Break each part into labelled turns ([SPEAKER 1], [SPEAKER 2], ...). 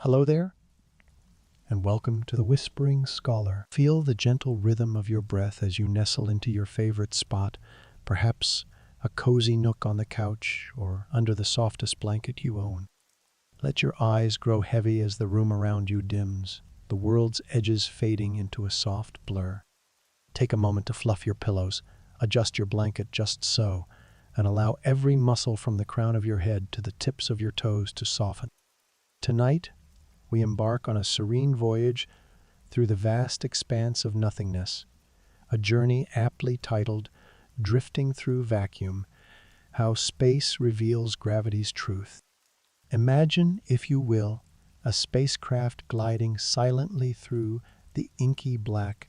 [SPEAKER 1] Hello there, and welcome to the Whispering Scholar. Feel the gentle rhythm of your breath as you nestle into your favorite spot, perhaps a cozy nook on the couch or under the softest blanket you own. Let your eyes grow heavy as the room around you dims, the world's edges fading into a soft blur. Take a moment to fluff your pillows, adjust your blanket just so, and allow every muscle from the crown of your head to the tips of your toes to soften. Tonight, we embark on a serene voyage through the vast expanse of nothingness, a journey aptly titled Drifting Through Vacuum, How Space Reveals Gravity's Truth. Imagine, if you will, a spacecraft gliding silently through the inky black,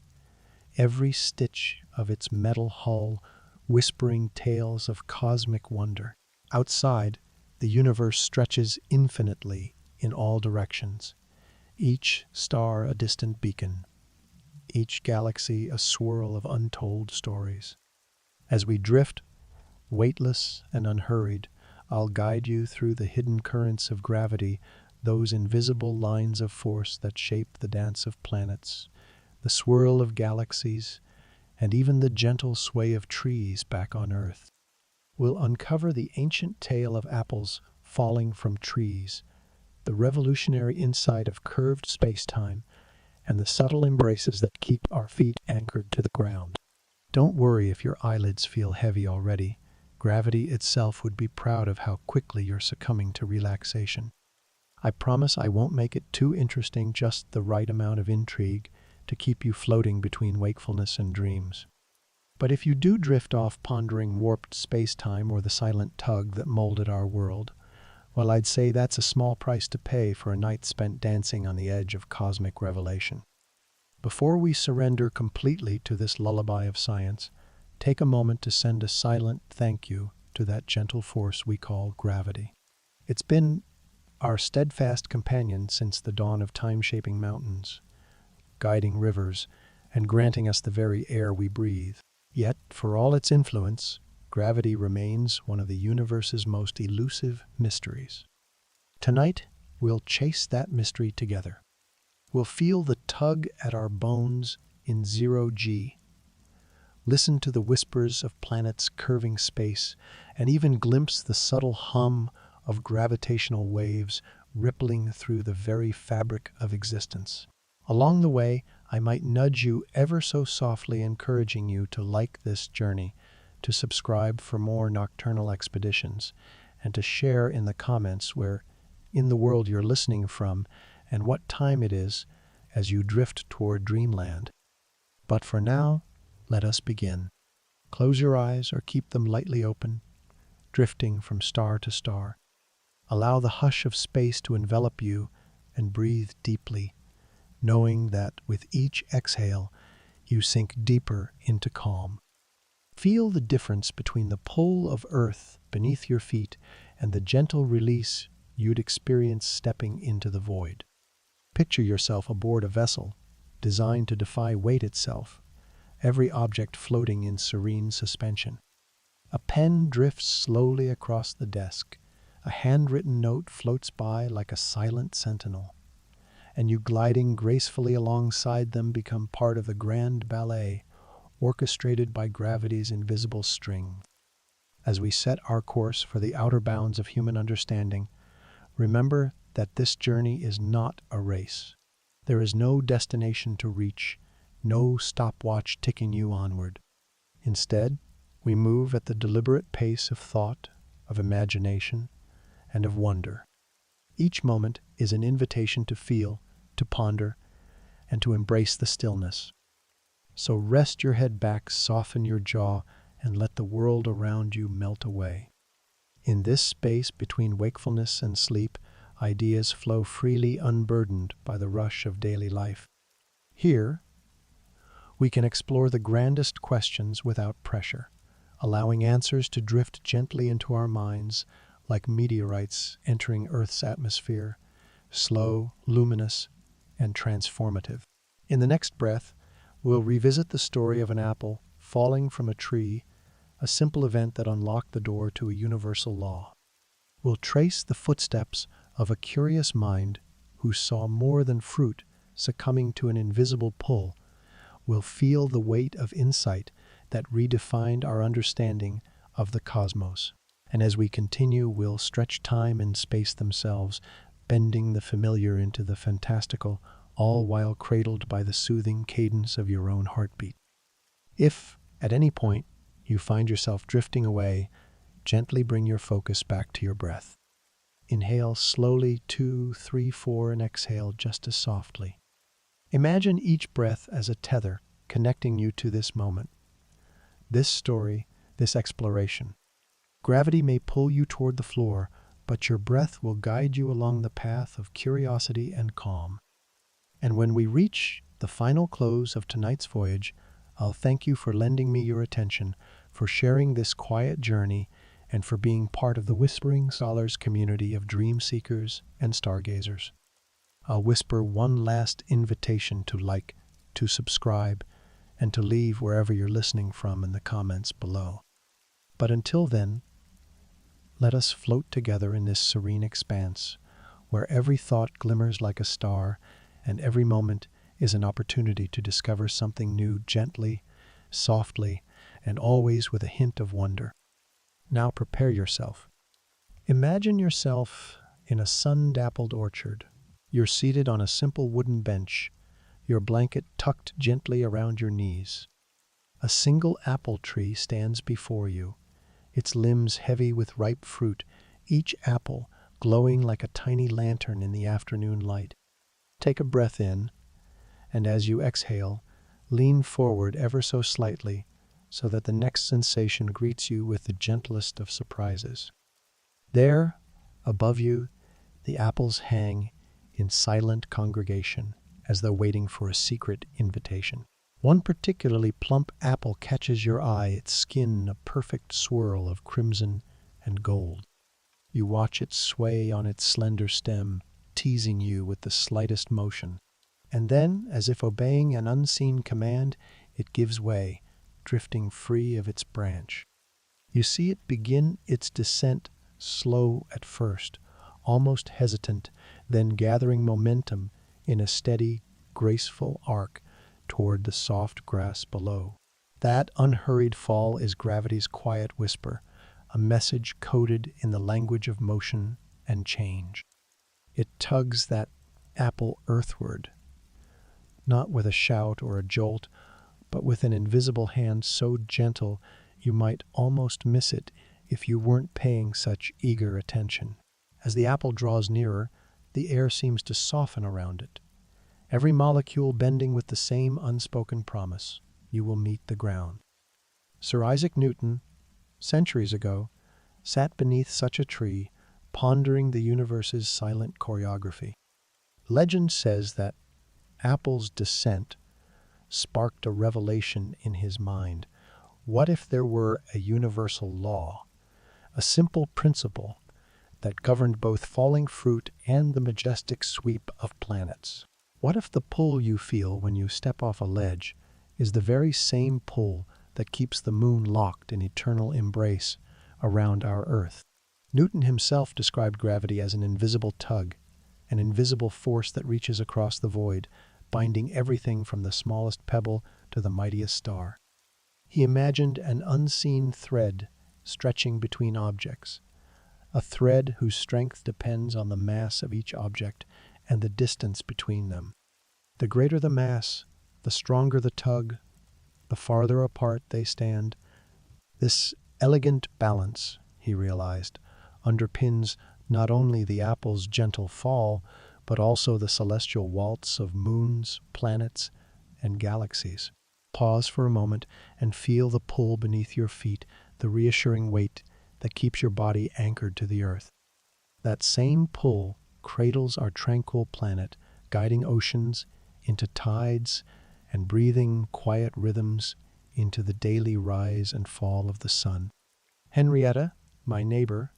[SPEAKER 1] every stitch of its metal hull whispering tales of cosmic wonder. Outside, the universe stretches infinitely in all directions, each star a distant beacon, each galaxy a swirl of untold stories. As we drift, weightless and unhurried, I'll guide you through the hidden currents of gravity, those invisible lines of force that shape the dance of planets, the swirl of galaxies, and even the gentle sway of trees back on Earth. We'll uncover the ancient tale of apples falling from trees, the revolutionary insight of curved spacetime, and the subtle embraces that keep our feet anchored to the ground. Don't worry if your eyelids feel heavy already. Gravity itself would be proud of how quickly you're succumbing to relaxation. I promise I won't make it too interesting, just the right amount of intrigue to keep you floating between wakefulness and dreams. But if you do drift off pondering warped space-time or the silent tug that molded our world, well, I'd say that's a small price to pay for a night spent dancing on the edge of cosmic revelation. Before we surrender completely to this lullaby of science, take a moment to send a silent thank you to that gentle force we call gravity. It's been our steadfast companion since the dawn of time-shaping mountains, guiding rivers, and granting us the very air we breathe. Yet, for all its influence, gravity remains one of the universe's most elusive mysteries. Tonight, we'll chase that mystery together. We'll feel the tug at our bones in zero-G, listen to the whispers of planets curving space, and even glimpse the subtle hum of gravitational waves rippling through the very fabric of existence. Along the way, I might nudge you ever so softly, encouraging you to like this journey, to subscribe for more nocturnal expeditions, and to share in the comments where in the world you're listening from and what time it is as you drift toward dreamland. But for now, let us begin. Close your eyes or keep them lightly open, drifting from star to star. Allow the hush of space to envelop you and breathe deeply, knowing that with each exhale, you sink deeper into calm. Feel the difference between the pull of Earth beneath your feet and the gentle release you'd experience stepping into the void. Picture yourself aboard a vessel designed to defy weight itself, every object floating in serene suspension. A pen drifts slowly across the desk, a handwritten note floats by like a silent sentinel, and you gliding gracefully alongside them become part of the grand ballet orchestrated by gravity's invisible string. As we set our course for the outer bounds of human understanding, remember that this journey is not a race. There is no destination to reach, no stopwatch ticking you onward. Instead, we move at the deliberate pace of thought, of imagination, and of wonder. Each moment is an invitation to feel, to ponder, and to embrace the stillness. So rest your head back, soften your jaw, and let the world around you melt away. In this space between wakefulness and sleep, ideas flow freely, unburdened by the rush of daily life. Here, we can explore the grandest questions without pressure, allowing answers to drift gently into our minds like meteorites entering Earth's atmosphere, slow, luminous, and transformative. In the next breath, we'll revisit the story of an apple falling from a tree, a simple event that unlocked the door to a universal law. We'll trace the footsteps of a curious mind who saw more than fruit succumbing to an invisible pull, will feel the weight of insight that redefined our understanding of the cosmos. And as we continue, we'll stretch time and space themselves, bending the familiar into the fantastical, all while cradled by the soothing cadence of your own heartbeat. If, at any point, you find yourself drifting away, gently bring your focus back to your breath. Inhale slowly, 2, 3, 4, and exhale just as softly. Imagine each breath as a tether connecting you to this moment, this story, this exploration. Gravity may pull you toward the floor, but your breath will guide you along the path of curiosity and calm. And when we reach the final close of tonight's voyage, I'll thank you for lending me your attention, for sharing this quiet journey, and for being part of the Whispering Scholars community of dream seekers and stargazers. I'll whisper one last invitation to like, to subscribe, and to leave wherever you're listening from in the comments below. But until then, let us float together in this serene expanse, where every thought glimmers like a star, and every moment is an opportunity to discover something new gently, softly, and always with a hint of wonder. Now prepare yourself. Imagine yourself in a sun-dappled orchard. You're seated on a simple wooden bench, your blanket tucked gently around your knees. A single apple tree stands before you, its limbs heavy with ripe fruit, each apple glowing like a tiny lantern in the afternoon light. Take a breath in, and as you exhale, lean forward ever so slightly so that the next sensation greets you with the gentlest of surprises. There, above you, the apples hang in silent congregation as though waiting for a secret invitation. One particularly plump apple catches your eye, its skin a perfect swirl of crimson and gold. You watch it sway on its slender stem, teasing you with the slightest motion. And then, as if obeying an unseen command, it gives way, drifting free of its branch. You see it begin its descent, slow at first, almost hesitant, then gathering momentum in a steady, graceful arc toward the soft grass below. That unhurried fall is gravity's quiet whisper, a message coded in the language of motion and change. It tugs that apple earthward, not with a shout or a jolt, but with an invisible hand so gentle you might almost miss it if you weren't paying such eager attention. As the apple draws nearer, the air seems to soften around it, every molecule bending with the same unspoken promise: you will meet the ground. Sir Isaac Newton, centuries ago, sat beneath such a tree, pondering the universe's silent choreography. Legend says that Apple's descent sparked a revelation in his mind. What if there were a universal law, a simple principle that governed both falling fruit and the majestic sweep of planets? What if the pull you feel when you step off a ledge is the very same pull that keeps the moon locked in eternal embrace around our Earth? Newton himself described gravity as an invisible tug, an invisible force that reaches across the void, binding everything from the smallest pebble to the mightiest star. He imagined an unseen thread stretching between objects, a thread whose strength depends on the mass of each object and the distance between them. The greater the mass, the stronger the tug, the farther apart they stand. This elegant balance, he realized, underpins not only the apple's gentle fall, but also the celestial waltz of moons, planets, and galaxies. Pause for a moment and feel the pull beneath your feet, the reassuring weight that keeps your body anchored to the earth. That same pull cradles our tranquil planet, guiding oceans into tides and breathing quiet rhythms into the daily rise and fall of the sun. Henrietta, my neighbor,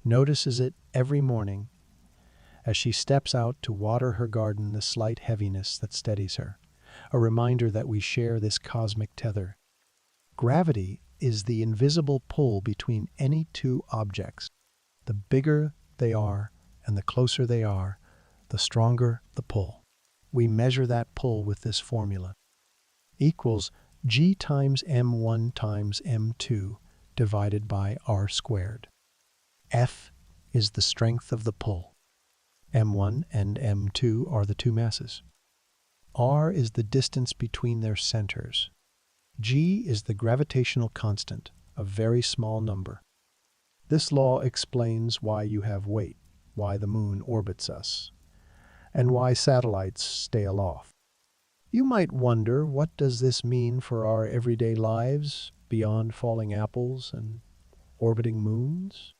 [SPEAKER 1] notices it every morning as she steps out to water her garden, the slight heaviness that steadies her, a reminder that we share this cosmic tether. Gravity is the invisible pull between any two objects. The bigger they are and the closer they are, the stronger the pull. We measure that pull with this formula. Equals G times M1 times M2 divided by R squared. F is the strength of the pull. M1 and M2 are the two masses. R is the distance between their centers. G is the gravitational constant, a very small number. This law explains why you have weight, why the moon orbits us, and why satellites stay aloft. You might wonder, what does this mean for our everyday lives beyond falling apples and orbiting moons?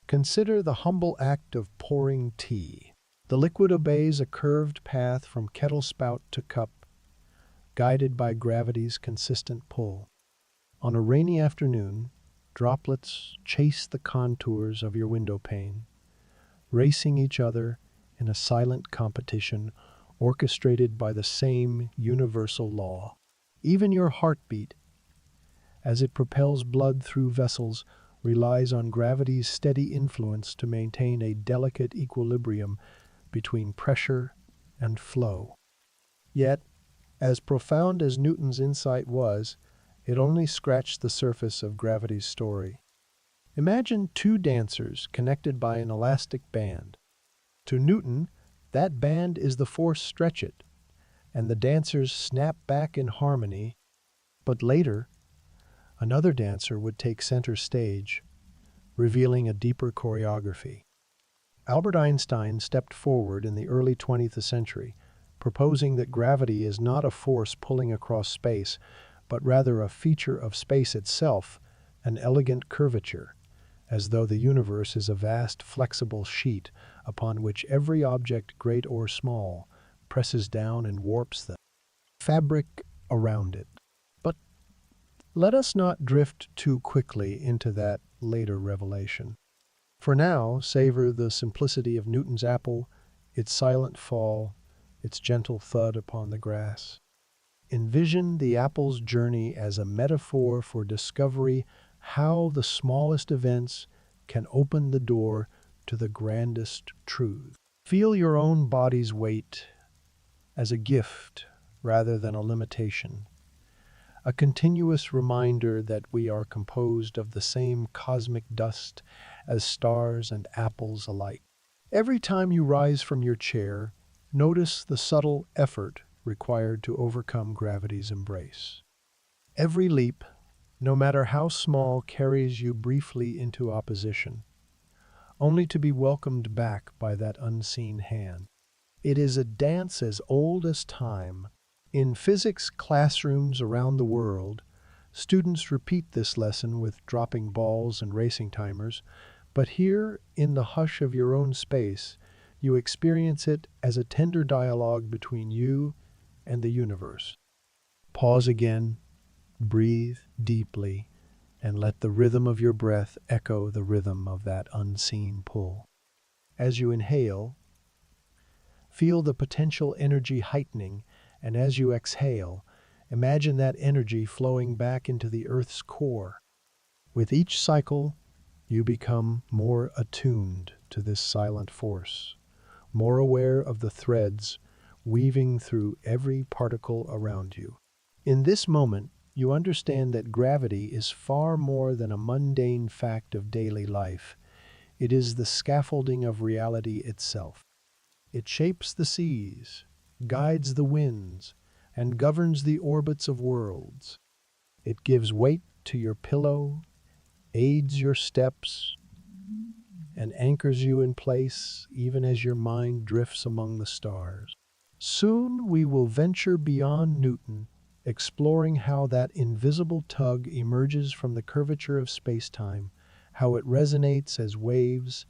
[SPEAKER 1] Consider the humble act of pouring tea. The liquid obeys a curved path from kettle spout to cup, guided by gravity's consistent pull. On a rainy afternoon, droplets chase the contours of your window pane, racing each other in a silent competition orchestrated by the same universal law. Even your heartbeat, as it propels blood through vessels, relies on gravity's steady influence to maintain a delicate equilibrium between pressure and flow. Yet, as profound as Newton's insight was, it only scratched the surface of gravity's story. Imagine two dancers connected by an elastic band. To Newton, that band is the force stretch it, and the dancers snap back in harmony. But later, another dancer would take center stage, revealing a deeper choreography. Albert Einstein stepped forward in the early 20th century, proposing that gravity is not a force pulling across space, but rather a feature of space itself, an elegant curvature, as though the universe is a vast, flexible sheet upon which every object, great or small, presses down and warps the fabric around it. But let us not drift too quickly into that later revelation. For now, savor the simplicity of Newton's apple, its silent fall, its gentle thud upon the grass. Envision the apple's journey as a metaphor for discovery, how the smallest events can open the door to the grandest truth. Feel your own body's weight as a gift rather than a limitation, a continuous reminder that we are composed of the same cosmic dust as stars and apples alike. Every time you rise from your chair, notice the subtle effort required to overcome gravity's embrace. Every leap, no matter how small, carries you briefly into opposition, only to be welcomed back by that unseen hand. It is a dance as old as time. In physics classrooms around the world, students repeat this lesson with dropping balls and racing timers, but here, in the hush of your own space, you experience it as a tender dialogue between you and the universe. Pause again, breathe deeply, and let the rhythm of your breath echo the rhythm of that unseen pull. As you inhale, feel the potential energy heightening, and as you exhale, imagine that energy flowing back into the Earth's core. With each cycle, you become more attuned to this silent force, more aware of the threads weaving through every particle around you. In this moment, you understand that gravity is far more than a mundane fact of daily life. It is the scaffolding of reality itself. It shapes the seas, guides the winds, and governs the orbits of worlds. It gives weight to your pillow, aids your steps, and anchors you in place even as your mind drifts among the stars. Soon we will venture beyond Newton, exploring how that invisible tug emerges from the curvature of spacetime, how it resonates as waves,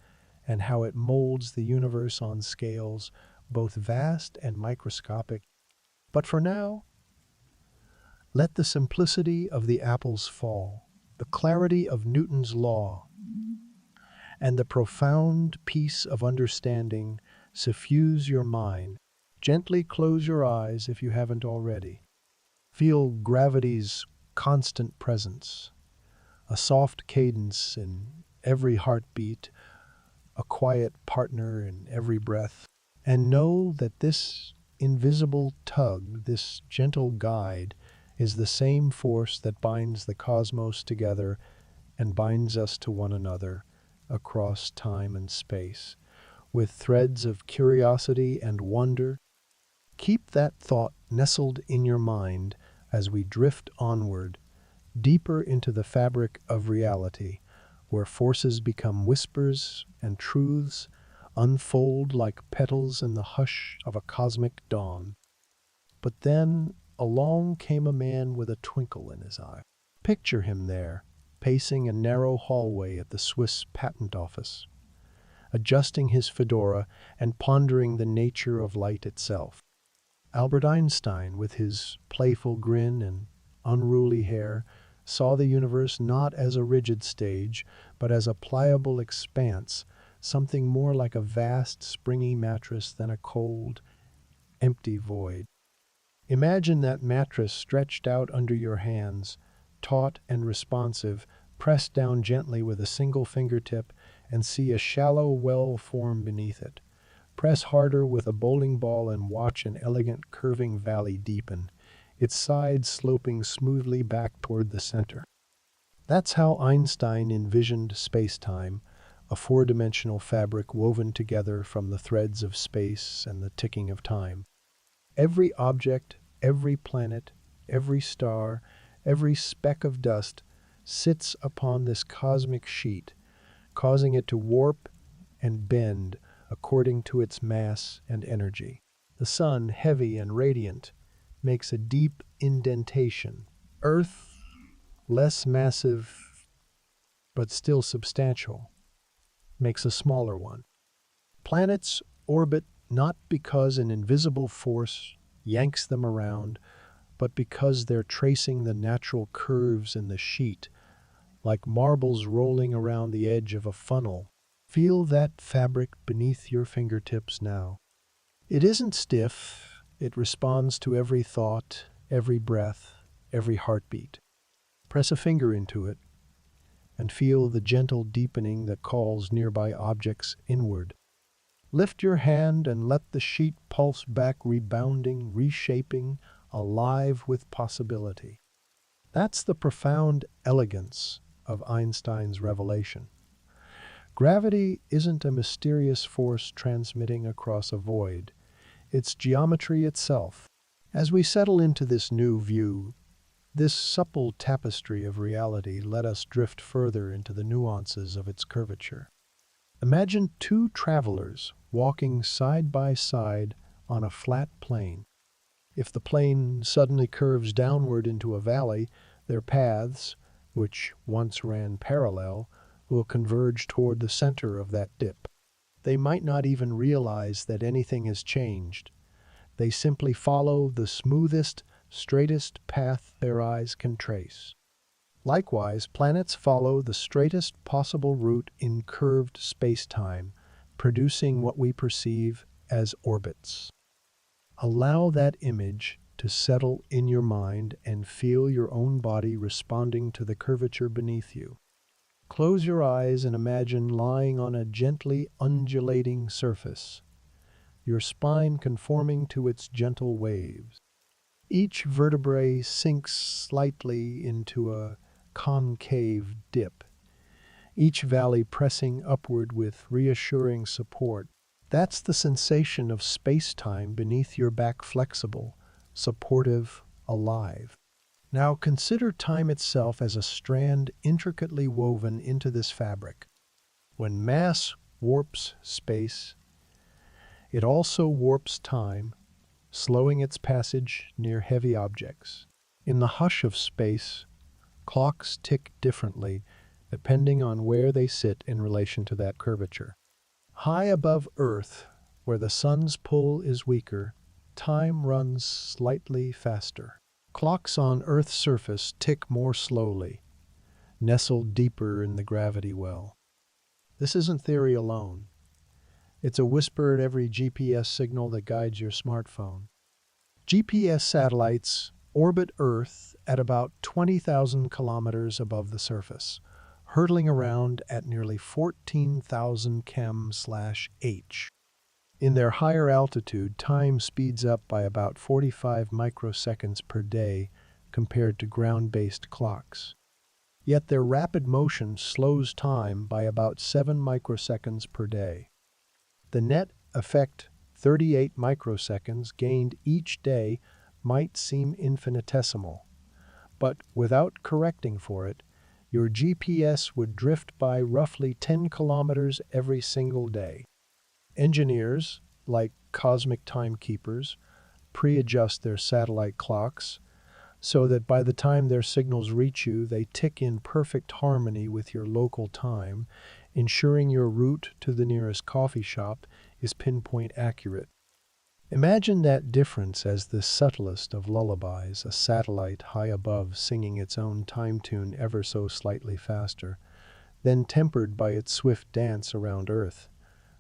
[SPEAKER 1] and how it molds the universe on scales both vast and microscopic. But for now, let the simplicity of the apples fall, the clarity of Newton's law, and the profound peace of understanding suffuse your mind. Gently close your eyes if you haven't already. Feel gravity's constant presence, a soft cadence in every heartbeat, a quiet partner in every breath. And know that this invisible tug, this gentle guide, is the same force that binds the cosmos together and binds us to one another across time and space. With threads of curiosity and wonder, keep that thought nestled in your mind as we drift onward, deeper into the fabric of reality, where forces become whispers and truths unfold like petals in the hush of a cosmic dawn. But then along came a man with a twinkle in his eye. Picture him there, pacing a narrow hallway at the Swiss patent office, adjusting his fedora and pondering the nature of light itself. Albert Einstein, with his playful grin and unruly hair, saw the universe not as a rigid stage, but as a pliable expanse, something more like a vast, springy mattress than a cold, empty void. Imagine that mattress stretched out under your hands, taut and responsive, pressed down gently with a single fingertip, and see a shallow well form beneath it. Press harder with a bowling ball and watch an elegant curving valley deepen, its sides sloping smoothly back toward the center. That's how Einstein envisioned spacetime, a four-dimensional fabric woven together from the threads of space and the ticking of time. Every object, every planet, every star, every speck of dust sits upon this cosmic sheet, causing it to warp and bend according to its mass and energy. The sun, heavy and radiant, makes a deep indentation. Earth, less massive but still substantial, makes a smaller one. Planets orbit not because an invisible force yanks them around, but because they're tracing the natural curves in the sheet, like marbles rolling around the edge of a funnel. Feel that fabric beneath your fingertips now. It isn't stiff. It responds to every thought, every breath, every heartbeat. Press a finger into it and feel the gentle deepening that calls nearby objects inward. Lift your hand and let the sheet pulse back, rebounding, reshaping, alive with possibility. That's the profound elegance of Einstein's revelation. Gravity isn't a mysterious force transmitting across a void. It's geometry itself. As we settle into this new view, this supple tapestry of reality, let us drift further into the nuances of its curvature. Imagine two travelers walking side by side on a flat plain. If the plane suddenly curves downward into a valley, their paths, which once ran parallel, will converge toward the center of that dip. They might not even realize that anything has changed. They simply follow the smoothest, straightest path their eyes can trace. Likewise, planets follow the straightest possible route in curved space-time, producing what we perceive as orbits. Allow that image to settle in your mind and feel your own body responding to the curvature beneath you. Close your eyes and imagine lying on a gently undulating surface, your spine conforming to its gentle waves. Each vertebrae sinks slightly into a concave dip, each valley pressing upward with reassuring support. That's the sensation of space-time beneath your back, flexible, supportive, alive. Now consider time itself as a strand intricately woven into this fabric. When mass warps space, it also warps time, slowing its passage near heavy objects. In the hush of space, clocks tick differently depending on where they sit in relation to that curvature. High above Earth, where the sun's pull is weaker, time runs slightly faster. Clocks on Earth's surface tick more slowly, nestled deeper in the gravity well. This isn't theory alone. It's a whisper at every GPS signal that guides your smartphone. GPS satellites orbit Earth at about 20,000 kilometers above the surface, hurtling around at nearly 14,000 km/h. In their higher altitude, time speeds up by about 45 microseconds per day compared to ground-based clocks. Yet their rapid motion slows time by about 7 microseconds per day. The net effect, 38 microseconds gained each day, might seem infinitesimal, but without correcting for it, your GPS would drift by roughly 10 kilometers every single day. Engineers, like cosmic timekeepers, pre-adjust their satellite clocks so that by the time their signals reach you, they tick in perfect harmony with your local time, ensuring your route to the nearest coffee shop is pinpoint accurate. Imagine that difference as the subtlest of lullabies, a satellite high above singing its own time tune ever so slightly faster, then tempered by its swift dance around Earth,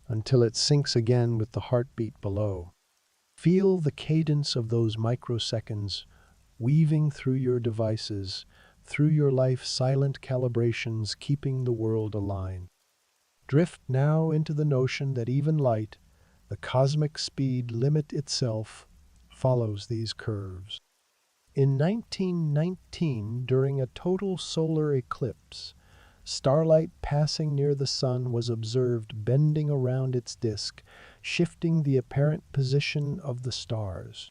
[SPEAKER 1] until it syncs again with the heartbeat below. Feel the cadence of those microseconds weaving through your devices, through your life's silent calibrations, keeping the world aligned. Drift now into the notion that even light, the cosmic speed limit itself, follows these curves. In 1919, during a total solar eclipse, starlight passing near the sun was observed bending around its disk, shifting the apparent position of the stars.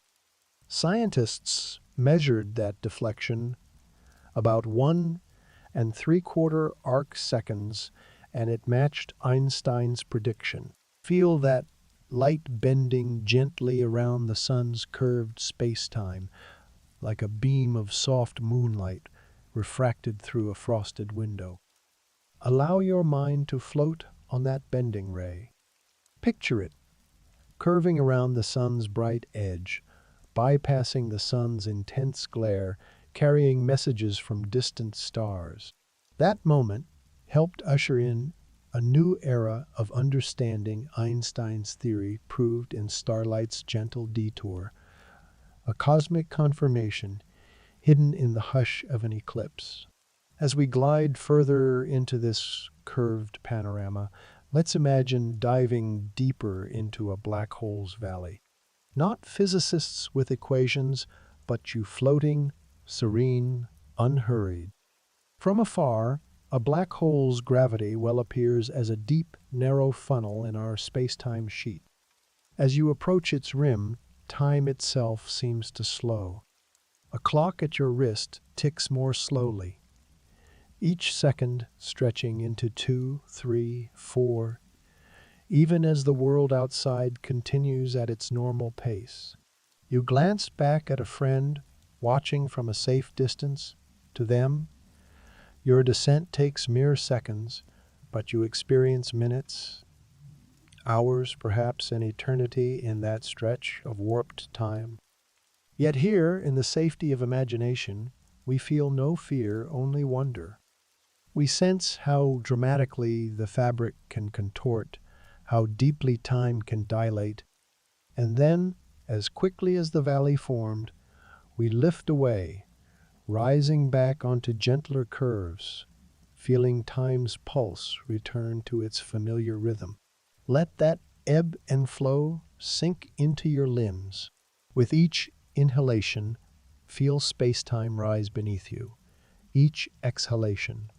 [SPEAKER 1] Scientists measured that deflection about 1 3/4 arc seconds, and it matched Einstein's prediction. Feel that light bending gently around the sun's curved spacetime, like a beam of soft moonlight refracted through a frosted window. Allow your mind to float on that bending ray. Picture it, curving around the sun's bright edge, bypassing the sun's intense glare, carrying messages from distant stars. That moment helped usher in a new era of understanding Einstein's theory proved in starlight's gentle detour, a cosmic confirmation hidden in the hush of an eclipse. As we glide further into this curved panorama, let's imagine diving deeper into a black hole's valley. Not physicists with equations, but you floating, serene, unhurried. From afar, a black hole's gravity well appears as a deep, narrow funnel in our space-time sheet. As you approach its rim, time itself seems to slow. A clock at your wrist ticks more slowly, each second stretching into 2, 3, 4, even as the world outside continues at its normal pace. You glance back at a friend, watching from a safe distance. To them, your descent takes mere seconds, but you experience minutes, hours, perhaps an eternity in that stretch of warped time. Yet here, in the safety of imagination, we feel no fear, only wonder. We sense how dramatically the fabric can contort, how deeply time can dilate, and then, as quickly as the valley formed, we lift away, rising back onto gentler curves, feeling time's pulse return to its familiar rhythm. Let that ebb and flow sink into your limbs. With each inhalation, feel space-time rise beneath you. Each exhalation,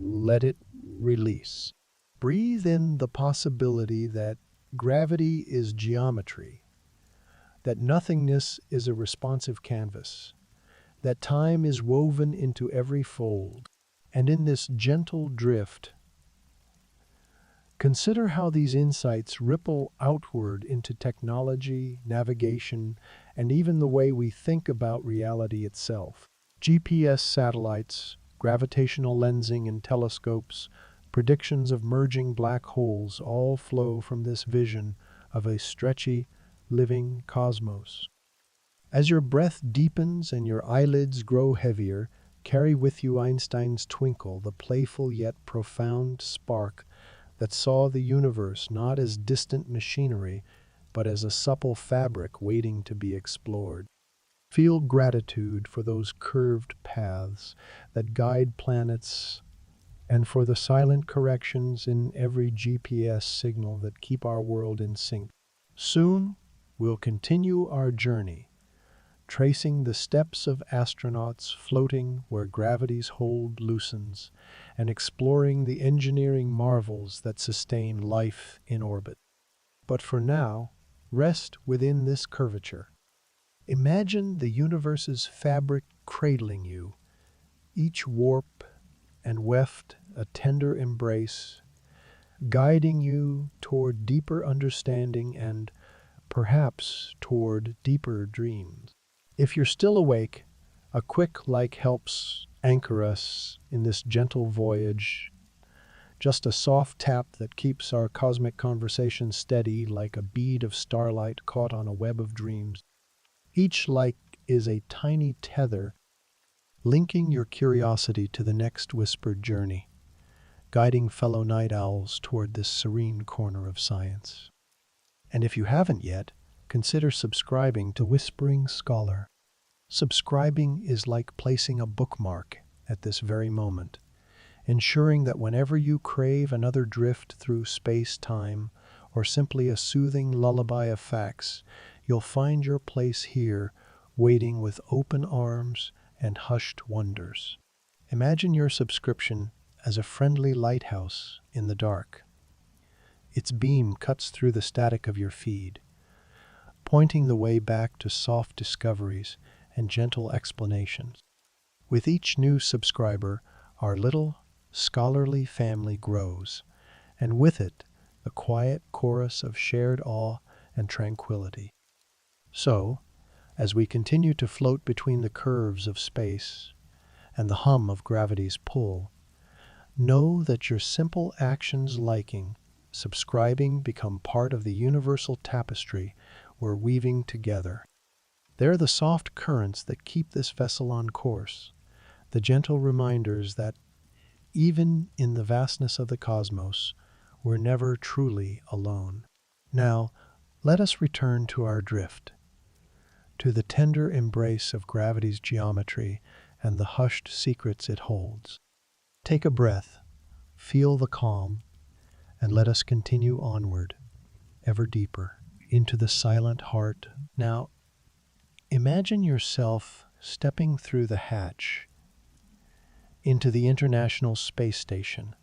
[SPEAKER 1] let it release. Breathe in the possibility that gravity is geometry, that nothingness is a responsive canvas, that time is woven into every fold. And in this gentle drift, consider how these insights ripple outward into technology, navigation, and even the way we think about reality itself. GPS satellites, gravitational lensing and telescopes, predictions of merging black holes all flow from this vision of a stretchy, living cosmos. As your breath deepens and your eyelids grow heavier, carry with you Einstein's twinkle, the playful yet profound spark that saw the universe not as distant machinery, but as a supple fabric waiting to be explored. Feel gratitude for those curved paths that guide planets and for the silent corrections in every GPS signal that keep our world in sync. Soon, we'll continue our journey, tracing the steps of astronauts floating where gravity's hold loosens, and exploring the engineering marvels that sustain life in orbit. But for now, rest within this curvature. Imagine the universe's fabric cradling you, each warp and weft a tender embrace, guiding you toward deeper understanding and perhaps toward deeper dreams. If you're still awake, a quick like helps anchor us in this gentle voyage, just a soft tap that keeps our cosmic conversation steady like a bead of starlight caught on a web of dreams. Each like is a tiny tether linking your curiosity to the next whispered journey, guiding fellow night owls toward this serene corner of science. And if you haven't yet, consider subscribing to Whispering Scholar. Subscribing is like placing a bookmark at this very moment, ensuring that whenever you crave another drift through space-time or simply a soothing lullaby of facts, you'll find your place here, waiting with open arms and hushed wonders. Imagine your subscription as a friendly lighthouse in the dark. Its beam cuts through the static of your feed, pointing the way back to soft discoveries and gentle explanations. With each new subscriber, our little scholarly family grows, and with it, the quiet chorus of shared awe and tranquility. So, as we continue to float between the curves of space and the hum of gravity's pull, know that your simple actions liking, subscribing become part of the universal tapestry we're weaving together. They're the soft currents that keep this vessel on course, the gentle reminders that even in the vastness of the cosmos, we're never truly alone. Now, let us return to our drift, to the tender embrace of gravity's geometry and the hushed secrets it holds. Take a breath, feel the calm, and let us continue onward, ever deeper, into the silent heart. Now, imagine yourself stepping through the hatch into the International Space Station,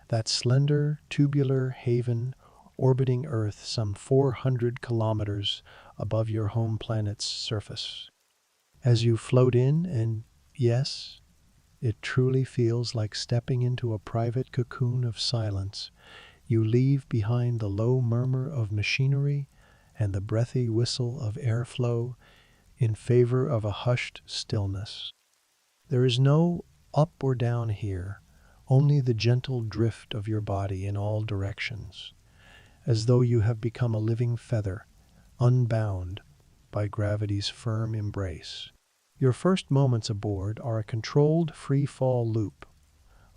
[SPEAKER 1] that slender, tubular haven orbiting Earth some 400 kilometers above your home planet's surface. As you float in, and yes, it truly feels like stepping into a private cocoon of silence, you leave behind the low murmur of machinery and the breathy whistle of airflow in favor of a hushed stillness. There is no up or down here, only the gentle drift of your body in all directions, as though you have become a living feather, unbound by gravity's firm embrace. Your first moments aboard are a controlled free-fall loop,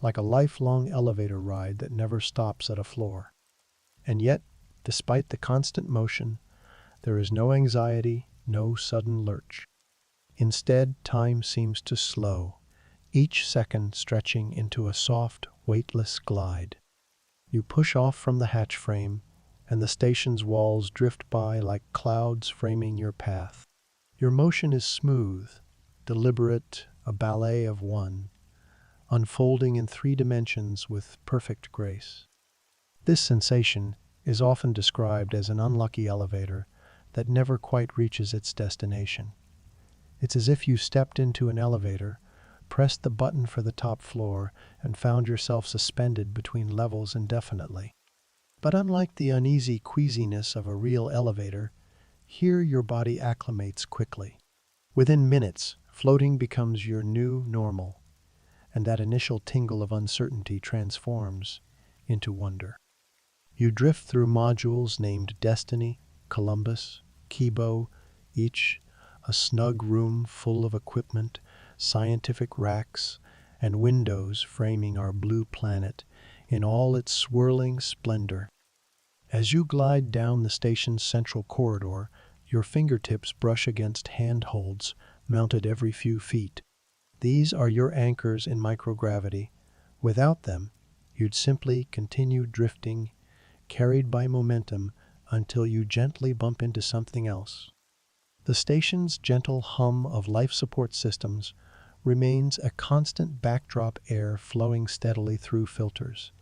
[SPEAKER 1] like a lifelong elevator ride that never stops at a floor. And yet, despite the constant motion, there is no anxiety, no sudden lurch. Instead, time seems to slow, each second stretching into a soft, weightless glide. You push off from the hatch frame, and the station's walls drift by like clouds framing your path. Your motion is smooth, deliberate, a ballet of one, unfolding in 3 dimensions with perfect grace. This sensation is often described as an unlucky elevator that never quite reaches its destination. It's as if you stepped into an elevator, pressed the button for the top floor, and found yourself suspended between levels indefinitely. But unlike the uneasy queasiness of a real elevator, here your body acclimates quickly. Within minutes, floating becomes your new normal, and that initial tingle of uncertainty transforms into wonder. You drift through modules named Destiny, Columbus, Kibo, each a snug room full of equipment, scientific racks, and windows framing our blue planet in all its swirling splendor. As you glide down the station's central corridor, your fingertips brush against handholds mounted every few feet. These are your anchors in microgravity, Without them, you'd simply continue drifting, carried by momentum, until you gently bump into something else. The station's gentle hum of life support systems remains a constant backdrop, air flowing steadily through filters,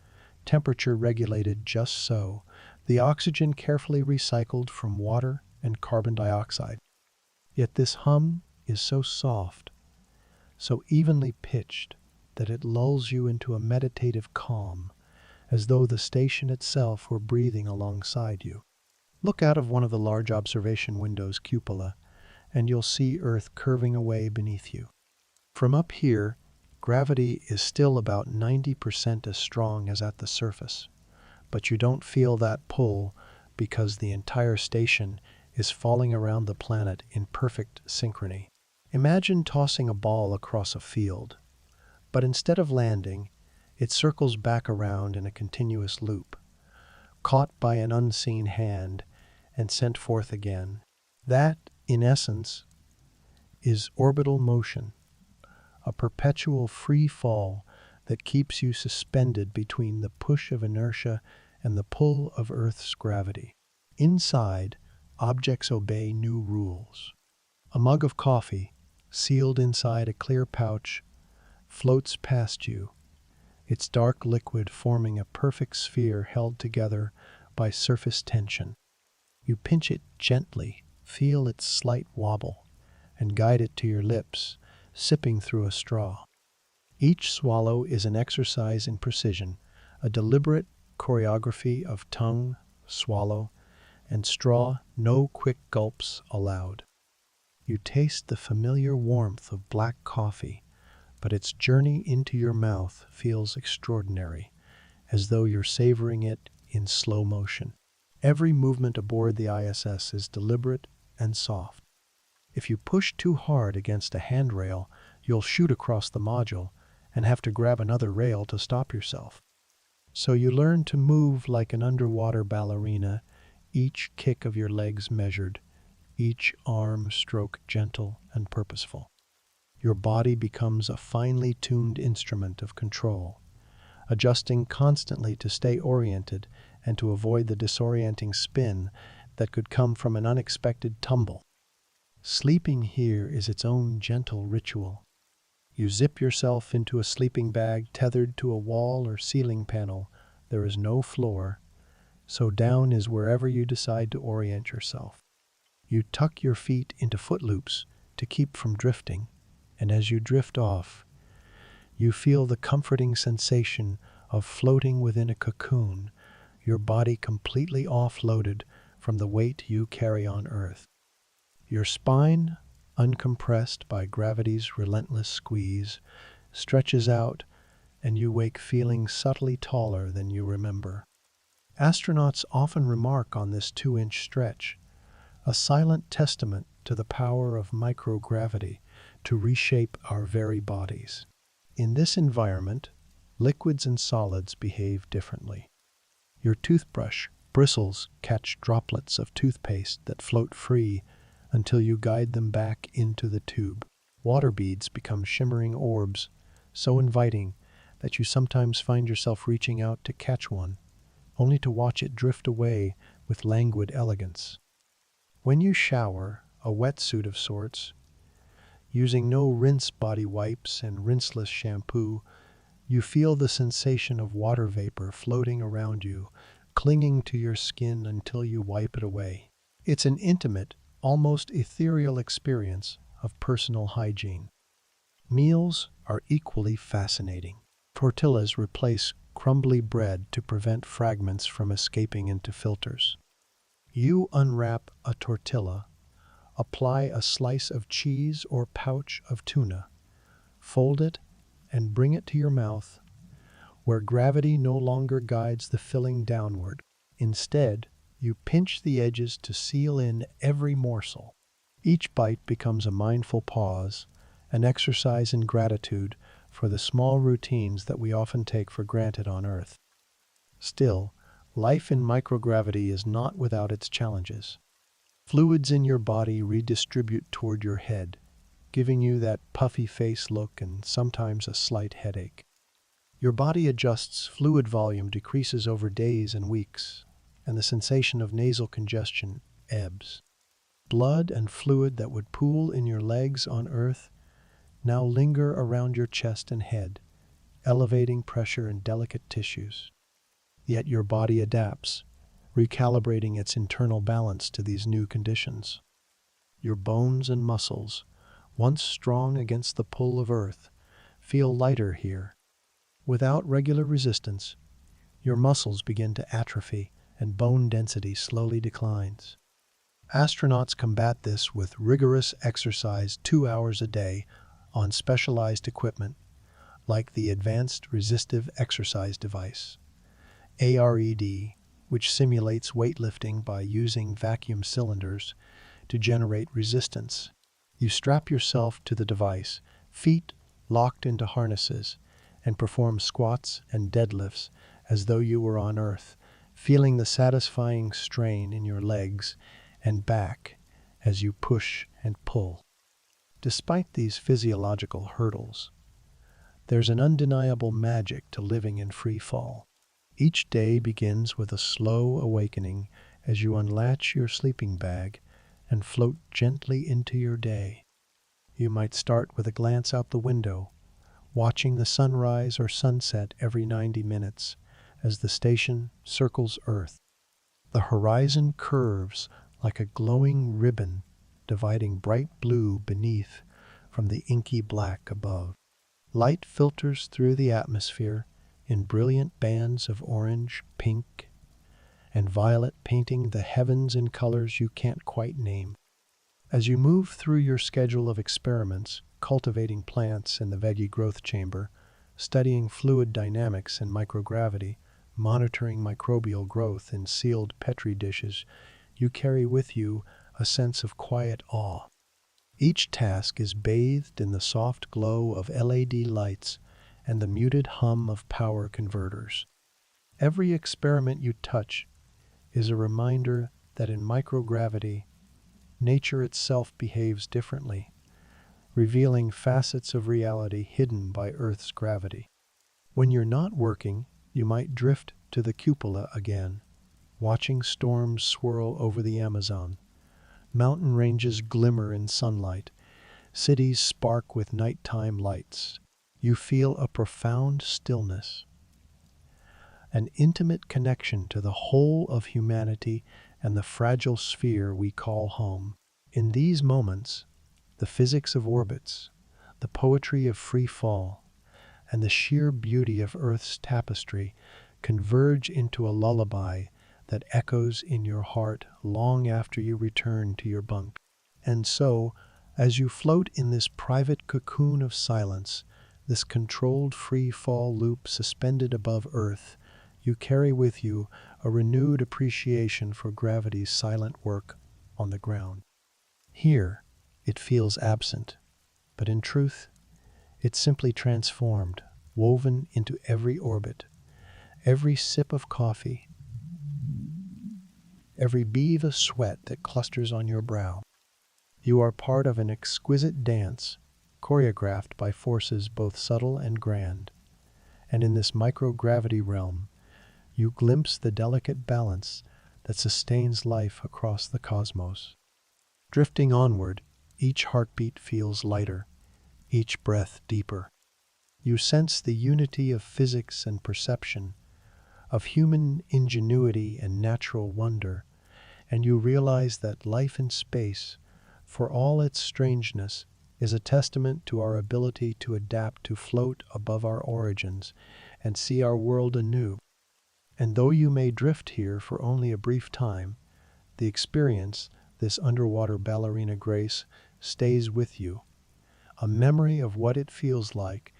[SPEAKER 1] temperature regulated just so, the oxygen carefully recycled from water and carbon dioxide. Yet this hum is so soft, so evenly pitched, that it lulls you into a meditative calm, as though the station itself were breathing alongside you. Look out of one of the large observation windows cupola, and you'll see Earth curving away beneath you. From up here, gravity is still about 90% as strong as at the surface, but you don't feel that pull because the entire station is falling around the planet in perfect synchrony. Imagine tossing a ball across a field, but instead of landing, it circles back around in a continuous loop, caught by an unseen hand and sent forth again. That, in essence, is orbital motion, a perpetual free fall that keeps you suspended between the push of inertia and the pull of Earth's gravity. Inside, objects obey new rules. A mug of coffee, sealed inside a clear pouch, floats past you, its dark liquid forming a perfect sphere held together by surface tension. You pinch it gently, feel its slight wobble, and guide it to your lips, sipping through a straw. Each swallow is an exercise in precision, a deliberate choreography of tongue, swallow, and straw, no quick gulps allowed. You taste the familiar warmth of black coffee, but its journey into your mouth feels extraordinary, as though you're savoring it in slow motion. Every movement aboard the ISS is deliberate and soft. If you push too hard against a handrail, you'll shoot across the module and have to grab another rail to stop yourself. So you learn to move like an underwater ballerina, each kick of your legs measured, each arm stroke gentle and purposeful. Your body becomes a finely tuned instrument of control, adjusting constantly to stay oriented and to avoid the disorienting spin that could come from an unexpected tumble. Sleeping here is its own gentle ritual. You zip yourself into a sleeping bag tethered to a wall or ceiling panel. There is no floor, so down is wherever you decide to orient yourself. You tuck your feet into footloops to keep from drifting, and as you drift off, you feel the comforting sensation of floating within a cocoon, your body completely offloaded from the weight you carry on Earth. Your spine, uncompressed by gravity's relentless squeeze, stretches out, and you wake feeling subtly taller than you remember. Astronauts often remark on this 2-inch stretch, a silent testament to the power of microgravity to reshape our very bodies. In this environment, liquids and solids behave differently. Your toothbrush bristles catch droplets of toothpaste that float free until you guide them back into the tube. Water beads become shimmering orbs, so inviting that you sometimes find yourself reaching out to catch one, only to watch it drift away with languid elegance. When you shower, a wetsuit of sorts, using no rinse body wipes and rinseless shampoo, you feel the sensation of water vapor floating around you, clinging to your skin until you wipe it away. It's an intimate, almost ethereal experience of personal hygiene. Meals are equally fascinating. Tortillas replace crumbly bread to prevent fragments from escaping into filters. You unwrap a tortilla, apply a slice of cheese or pouch of tuna, fold it, and bring it to your mouth, where gravity no longer guides the filling downward. Instead, you pinch the edges to seal in every morsel. Each bite becomes a mindful pause, an exercise in gratitude for the small routines that we often take for granted on Earth. Still, life in microgravity is not without its challenges. Fluids in your body redistribute toward your head, giving you that puffy face look and sometimes a slight headache. Your body adjusts, fluid volume decreases over days and weeks, and the sensation of nasal congestion ebbs. Blood and fluid that would pool in your legs on Earth now linger around your chest and head, elevating pressure in delicate tissues. Yet your body adapts, recalibrating its internal balance to these new conditions. Your bones and muscles, once strong against the pull of Earth, feel lighter here. Without regular resistance, your muscles begin to atrophy and bone density slowly declines. Astronauts combat this with rigorous exercise 2 hours a day on specialized equipment like the Advanced Resistive Exercise Device, ARED, which simulates weightlifting by using vacuum cylinders to generate resistance. You strap yourself to the device, feet locked into harnesses, and perform squats and deadlifts as though you were on Earth, feeling the satisfying strain in your legs and back as you push and pull. Despite these physiological hurdles, there's an undeniable magic to living in free fall. Each day begins with a slow awakening as you unlatch your sleeping bag and float gently into your day. You might start with a glance out the window, watching the sunrise or sunset every 90 minutes as the station circles Earth. The horizon curves like a glowing ribbon, dividing bright blue beneath from the inky black above. Light filters through the atmosphere in brilliant bands of orange, pink, and violet, painting the heavens in colors you can't quite name. As you move through your schedule of experiments, cultivating plants in the veggie growth chamber, studying fluid dynamics and microgravity, monitoring microbial growth in sealed Petri dishes, you carry with you a sense of quiet awe. Each task is bathed in the soft glow of LED lights and the muted hum of power converters. Every experiment you touch is a reminder that in microgravity, nature itself behaves differently, revealing facets of reality hidden by Earth's gravity. When you're not working, you might drift to the cupola again, watching storms swirl over the Amazon. Mountain ranges glimmer in sunlight. Cities spark with nighttime lights. You feel a profound stillness, an intimate connection to the whole of humanity and the fragile sphere we call home. In these moments, the physics of orbits, the poetry of free fall, and the sheer beauty of Earth's tapestry converge into a lullaby that echoes in your heart long after you return to your bunk. And so, as you float in this private cocoon of silence, this controlled free fall loop suspended above Earth, you carry with you a renewed appreciation for gravity's silent work on the ground. Here, it feels absent, but in truth, it's simply transformed, woven into every orbit, every sip of coffee, every bead of sweat that clusters on your brow. You are part of an exquisite dance, choreographed by forces both subtle and grand. And in this microgravity realm, you glimpse the delicate balance that sustains life across the cosmos. Drifting onward, each heartbeat feels lighter, each breath deeper. You sense the unity of physics and perception, of human ingenuity and natural wonder, and you realize that life in space, for all its strangeness, is a testament to our ability to adapt, to float above our origins and see our world anew. And though you may drift here for only a brief time, the experience, this underwater ballerina grace, stays with you, a memory of what it feels like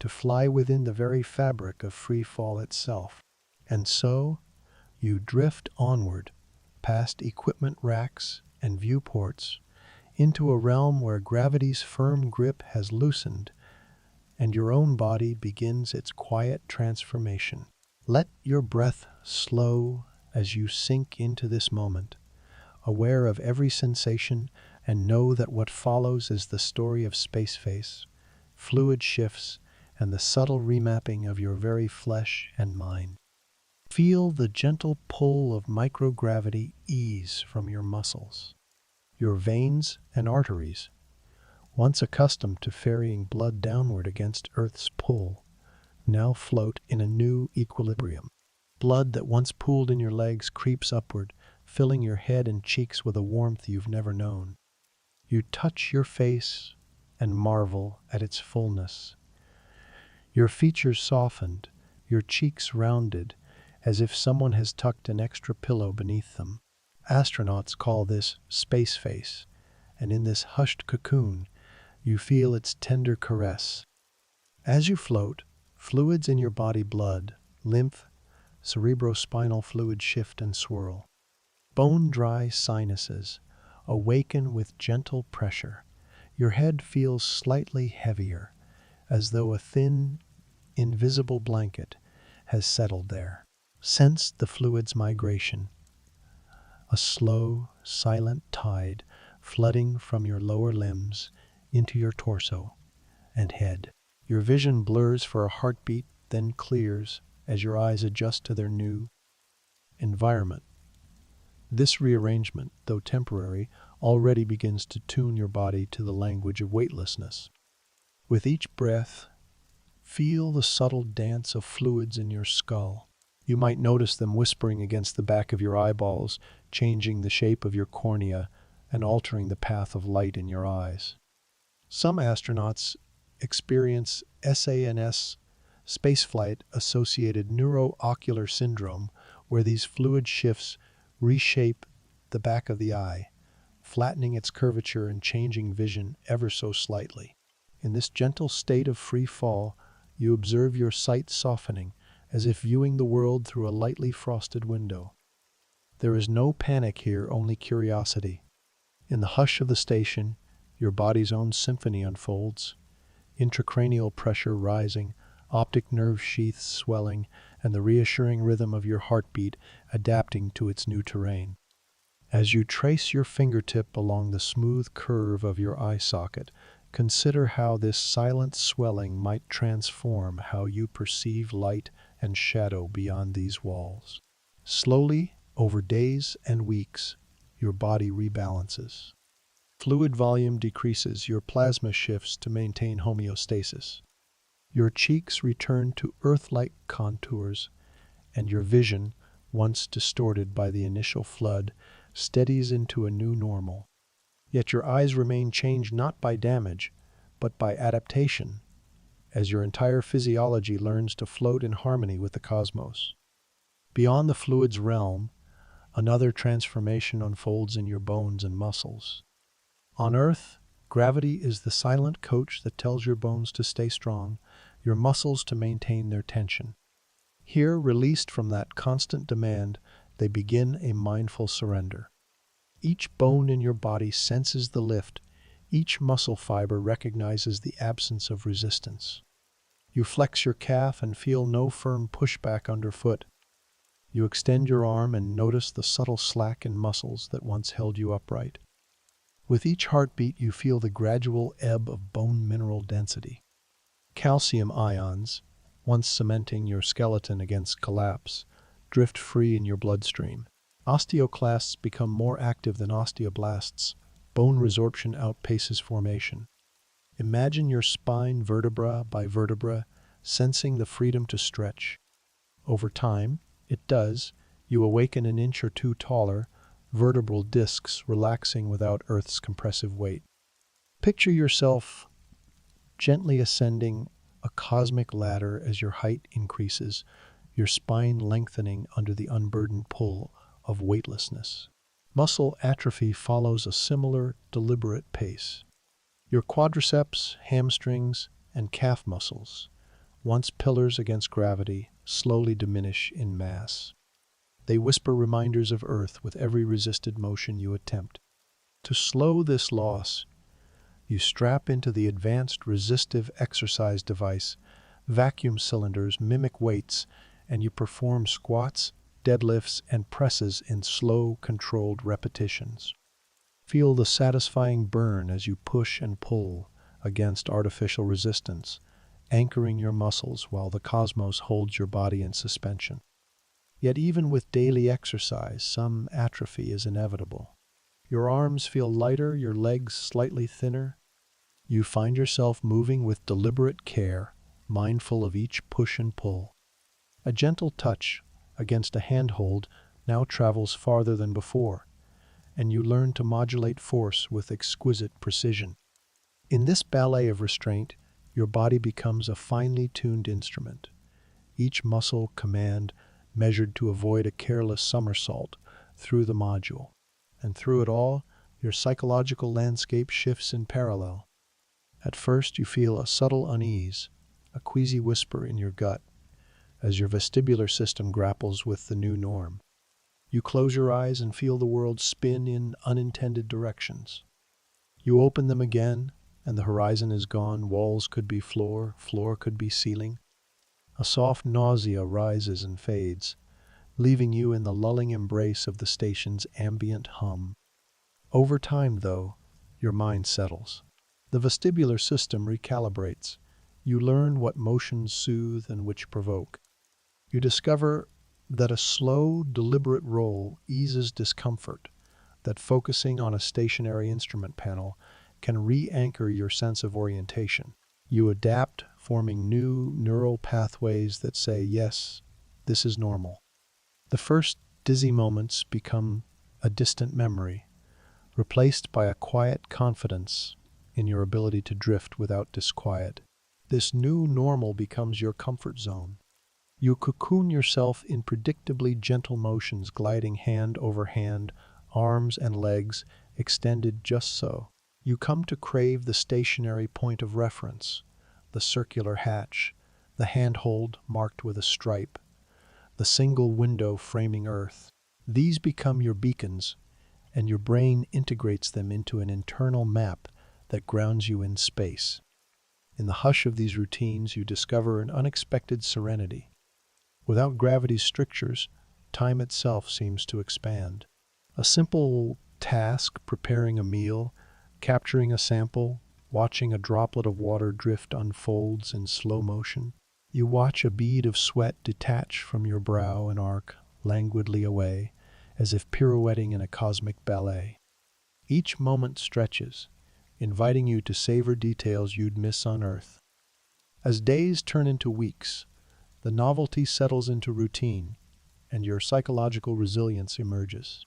[SPEAKER 1] to fly within the very fabric of free fall itself. And so, you drift onward, past equipment racks and viewports, into a realm where gravity's firm grip has loosened, and your own body begins its quiet transformation. Let your breath slow as you sink into this moment, aware of every sensation, and know that what follows is the story of space-face, fluid shifts, and the subtle remapping of your very flesh and mind. Feel the gentle pull of microgravity ease from your muscles. Your veins and arteries, once accustomed to ferrying blood downward against Earth's pull, now float in a new equilibrium. Blood that once pooled in your legs creeps upward, filling your head and cheeks with a warmth you've never known. You touch your face and marvel at its fullness. Your features softened, your cheeks rounded, as if someone has tucked an extra pillow beneath them. Astronauts call this space face, and in this hushed cocoon, you feel its tender caress. As you float, fluids in your body, blood, lymph, cerebrospinal fluid shift and swirl. Bone-dry sinuses awaken with gentle pressure. Your head feels slightly heavier, as though a thin, invisible blanket has settled there. Sense the fluid's migration, a slow, silent tide flooding from your lower limbs into your torso and head. Your vision blurs for a heartbeat, then clears as your eyes adjust to their new environment. This rearrangement, though temporary, already begins to tune your body to the language of weightlessness. With each breath, feel the subtle dance of fluids in your skull. You might notice them whispering against the back of your eyeballs, changing the shape of your cornea and altering the path of light in your eyes. Some astronauts experience SAS, spaceflight-associated neuroocular syndrome, where these fluid shifts reshape the back of the eye, flattening its curvature and changing vision ever so slightly. In this gentle state of free fall, you observe your sight softening, as if viewing the world through a lightly frosted window. There is no panic here, only curiosity. In the hush of the station, your body's own symphony unfolds, intracranial pressure rising, optic nerve sheaths swelling, and the reassuring rhythm of your heartbeat adapting to its new terrain. As you trace your fingertip along the smooth curve of your eye socket, consider how this silent swelling might transform how you perceive light and shadow beyond these walls. Slowly, over days and weeks, your body rebalances. Fluid volume decreases, your plasma shifts to maintain homeostasis. Your cheeks return to Earth-like contours, and your vision, once distorted by the initial flood, steadies into a new normal. Yet your eyes remain changed not by damage, but by adaptation, as your entire physiology learns to float in harmony with the cosmos. Beyond the fluid's realm, another transformation unfolds in your bones and muscles. On Earth, gravity is the silent coach that tells your bones to stay strong, your muscles to maintain their tension. Here, released from that constant demand, they begin a mindful surrender. Each bone in your body senses the lift, each muscle fiber recognizes the absence of resistance. You flex your calf and feel no firm pushback underfoot. You extend your arm and notice the subtle slack in muscles that once held you upright. With each heartbeat, you feel the gradual ebb of bone mineral density. Calcium ions, once cementing your skeleton against collapse, drift free in your bloodstream. Osteoclasts become more active than osteoblasts. Bone resorption outpaces formation. Imagine your spine vertebra by vertebra, sensing the freedom to stretch. Over time, it does, you awaken an inch or two taller, vertebral discs relaxing without Earth's compressive weight. Picture yourself gently ascending a cosmic ladder as your height increases, your spine lengthening under the unburdened pull of weightlessness. Muscle atrophy follows a similar, deliberate pace. Your quadriceps, hamstrings, and calf muscles, once pillars against gravity, slowly diminish in mass. They whisper reminders of Earth with every resisted motion you attempt. To slow this loss, you strap into the advanced resistive exercise device. Vacuum cylinders mimic weights, and you perform squats, deadlifts, and presses in slow, controlled repetitions. Feel the satisfying burn as you push and pull against artificial resistance, anchoring your muscles while the cosmos holds your body in suspension. Yet even with daily exercise, some atrophy is inevitable. Your arms feel lighter, your legs slightly thinner. You find yourself moving with deliberate care, mindful of each push and pull. A gentle touch against a handhold now travels farther than before, and you learn to modulate force with exquisite precision. In this ballet of restraint, your body becomes a finely tuned instrument, each muscle command measured to avoid a careless somersault through the module. And through it all, your psychological landscape shifts in parallel. At first, you feel a subtle unease, a queasy whisper in your gut, as your vestibular system grapples with the new norm. You close your eyes and feel the world spin in unintended directions. You open them again, and the horizon is gone. Walls could be floor, floor could be ceiling. A soft nausea rises and fades, leaving you in the lulling embrace of the station's ambient hum. Over time, though, your mind settles. The vestibular system recalibrates. You learn what motions soothe and which provoke. You discover that a slow, deliberate roll eases discomfort, that focusing on a stationary instrument panel can re-anchor your sense of orientation. You adapt, forming new neural pathways that say, yes, this is normal. The first dizzy moments become a distant memory, replaced by a quiet confidence in your ability to drift without disquiet. This new normal becomes your comfort zone. You cocoon yourself in predictably gentle motions, gliding hand over hand, arms and legs extended just so. You come to crave the stationary point of reference, the circular hatch, the handhold marked with a stripe, the single window framing earth. These become your beacons, and your brain integrates them into an internal map that grounds you in space. In the hush of these routines, you discover an unexpected serenity. Without gravity's strictures, time itself seems to expand. A simple task, preparing a meal, capturing a sample, watching a droplet of water drift unfolds in slow motion. You watch a bead of sweat detach from your brow and arc languidly away, as if pirouetting in a cosmic ballet. Each moment stretches, inviting you to savor details you'd miss on Earth. As days turn into weeks, the novelty settles into routine, and your psychological resilience emerges.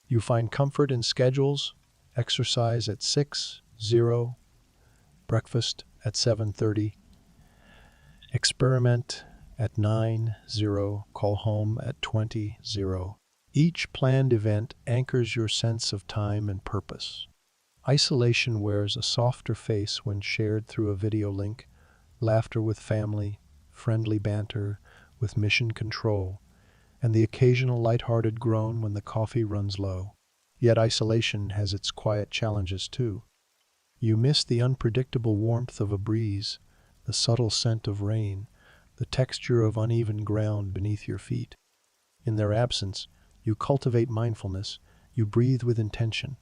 [SPEAKER 1] You find comfort in schedules, exercise at 6:00, breakfast at 7:30, experiment at 9:00, call home at 20:00. Each planned event anchors your sense of time and purpose. Isolation wears a softer face when shared through a video link, laughter with family, friendly banter with mission control, and the occasional lighthearted groan when the coffee runs low. Yet isolation has its quiet challenges too. You miss the unpredictable warmth of a breeze, the subtle scent of rain, the texture of uneven ground beneath your feet. In their absence, you cultivate mindfulness, you breathe with intention.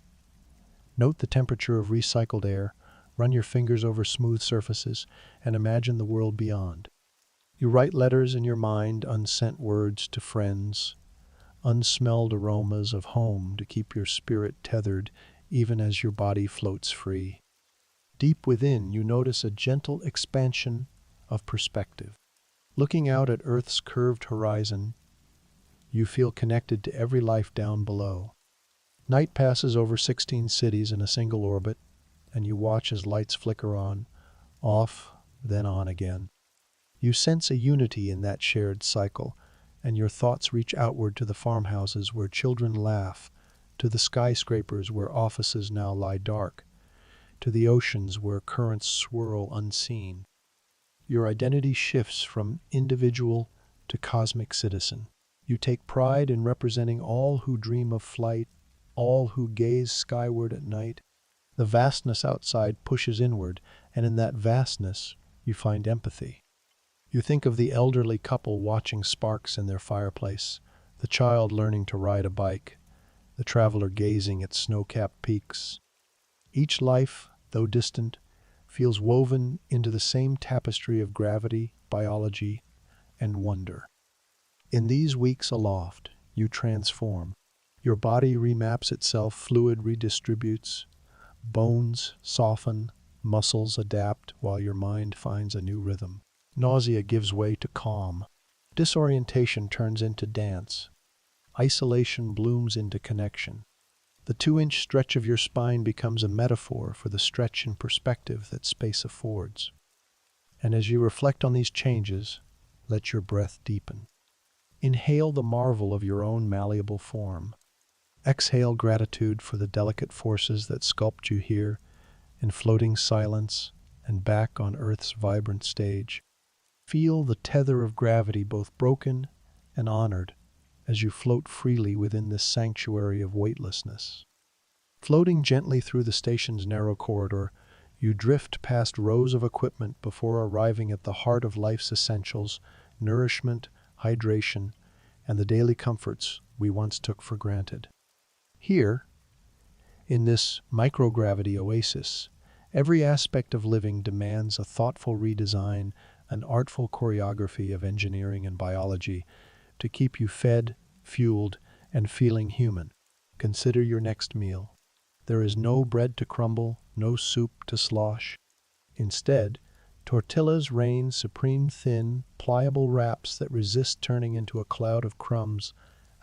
[SPEAKER 1] Note the temperature of recycled air, run your fingers over smooth surfaces, and imagine the world beyond. You write letters in your mind, unsent words to friends, unsmelled aromas of home to keep your spirit tethered even as your body floats free. Deep within, you notice a gentle expansion of perspective. Looking out at Earth's curved horizon, you feel connected to every life down below. Night passes over 16 cities in a single orbit, and you watch as lights flicker on, off, then on again. You sense a unity in that shared cycle, and your thoughts reach outward to the farmhouses where children laugh, to the skyscrapers where offices now lie dark, to the oceans where currents swirl unseen. Your identity shifts from individual to cosmic citizen. You take pride in representing all who dream of flight, all who gaze skyward at night. The vastness outside pushes inward, and in that vastness you find empathy. You think of the elderly couple watching sparks in their fireplace, the child learning to ride a bike, the traveler gazing at snow-capped peaks. Each life, though distant, feels woven into the same tapestry of gravity, biology, and wonder. In these weeks aloft, you transform. Your body remaps itself, fluid redistributes, bones soften, muscles adapt, while your mind finds a new rhythm. Nausea gives way to calm. Disorientation turns into dance. Isolation blooms into connection. The 2-inch stretch of your spine becomes a metaphor for the stretch in perspective that space affords. And as you reflect on these changes, let your breath deepen. Inhale the marvel of your own malleable form. Exhale gratitude for the delicate forces that sculpt you here in floating silence and back on Earth's vibrant stage. Feel the tether of gravity both broken and honored as you float freely within this sanctuary of weightlessness. Floating gently through the station's narrow corridor, you drift past rows of equipment before arriving at the heart of life's essentials: nourishment, hydration, and the daily comforts we once took for granted. Here, in this microgravity oasis, every aspect of living demands a thoughtful redesign, an artful choreography of engineering and biology to keep you fed, fueled, and feeling human. Consider your next meal. There is no bread to crumble, no soup to slosh. Instead, tortillas reign supreme, thin, pliable wraps that resist turning into a cloud of crumbs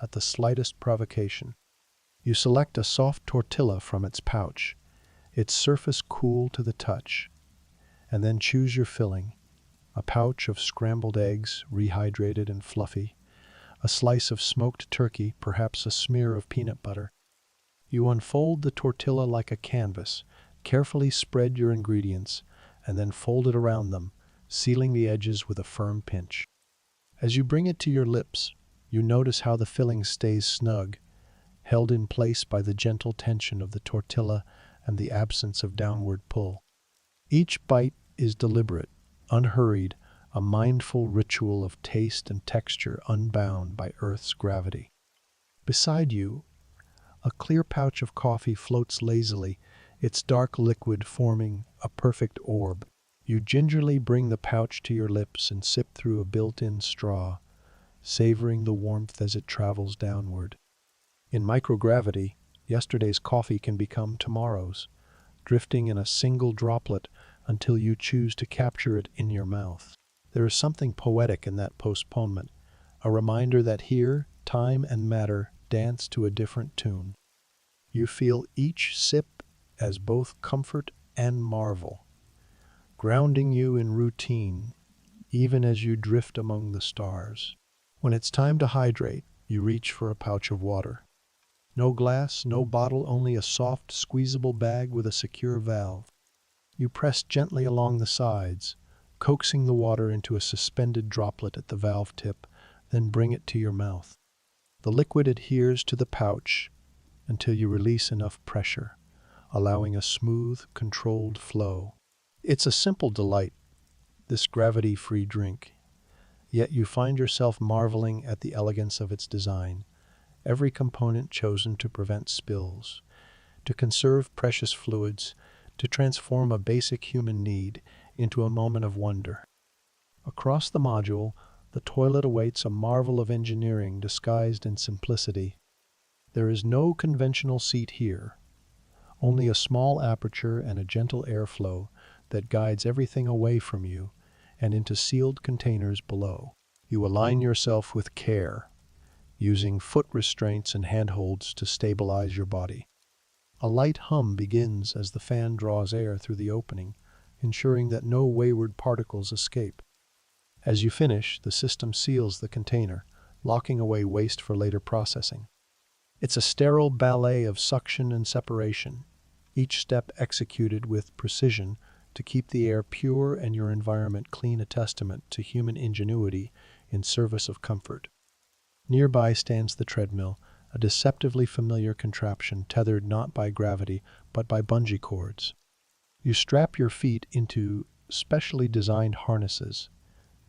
[SPEAKER 1] at the slightest provocation. You select a soft tortilla from its pouch, its surface cool to the touch, and then choose your filling: a pouch of scrambled eggs, rehydrated and fluffy, a slice of smoked turkey, perhaps a smear of peanut butter. You unfold the tortilla like a canvas, carefully spread your ingredients, and then fold it around them, sealing the edges with a firm pinch. As you bring it to your lips, you notice how the filling stays snug, held in place by the gentle tension of the tortilla and the absence of downward pull. Each bite is deliberate, unhurried, a mindful ritual of taste and texture unbound by Earth's gravity. Beside you, a clear pouch of coffee floats lazily, its dark liquid forming a perfect orb. You gingerly bring the pouch to your lips and sip through a built-in straw, savoring the warmth as it travels downward. In microgravity, yesterday's coffee can become tomorrow's, drifting in a single droplet until you choose to capture it in your mouth. There is something poetic in that postponement, a reminder that here, time and matter dance to a different tune. You feel each sip as both comfort and marvel, grounding you in routine, even as you drift among the stars. When it's time to hydrate, you reach for a pouch of water. No glass, no bottle, only a soft, squeezable bag with a secure valve. You press gently along the sides, coaxing the water into a suspended droplet at the valve tip, then bring it to your mouth. The liquid adheres to the pouch until you release enough pressure, allowing a smooth, controlled flow. It's a simple delight, this gravity-free drink, yet you find yourself marveling at the elegance of its design. Every component chosen to prevent spills, to conserve precious fluids, to transform a basic human need into a moment of wonder. Across the module, the toilet awaits a marvel of engineering disguised in simplicity. There is no conventional seat here, only a small aperture and a gentle airflow that guides everything away from you and into sealed containers below. You align yourself with care, using foot restraints and handholds to stabilize your body. A light hum begins as the fan draws air through the opening, ensuring that no wayward particles escape. As you finish, the system seals the container, locking away waste for later processing. It's a sterile ballet of suction and separation, each step executed with precision to keep the air pure and your environment clean, a testament to human ingenuity in service of comfort. Nearby stands the treadmill, a deceptively familiar contraption tethered not by gravity but by bungee cords. You strap your feet into specially designed harnesses,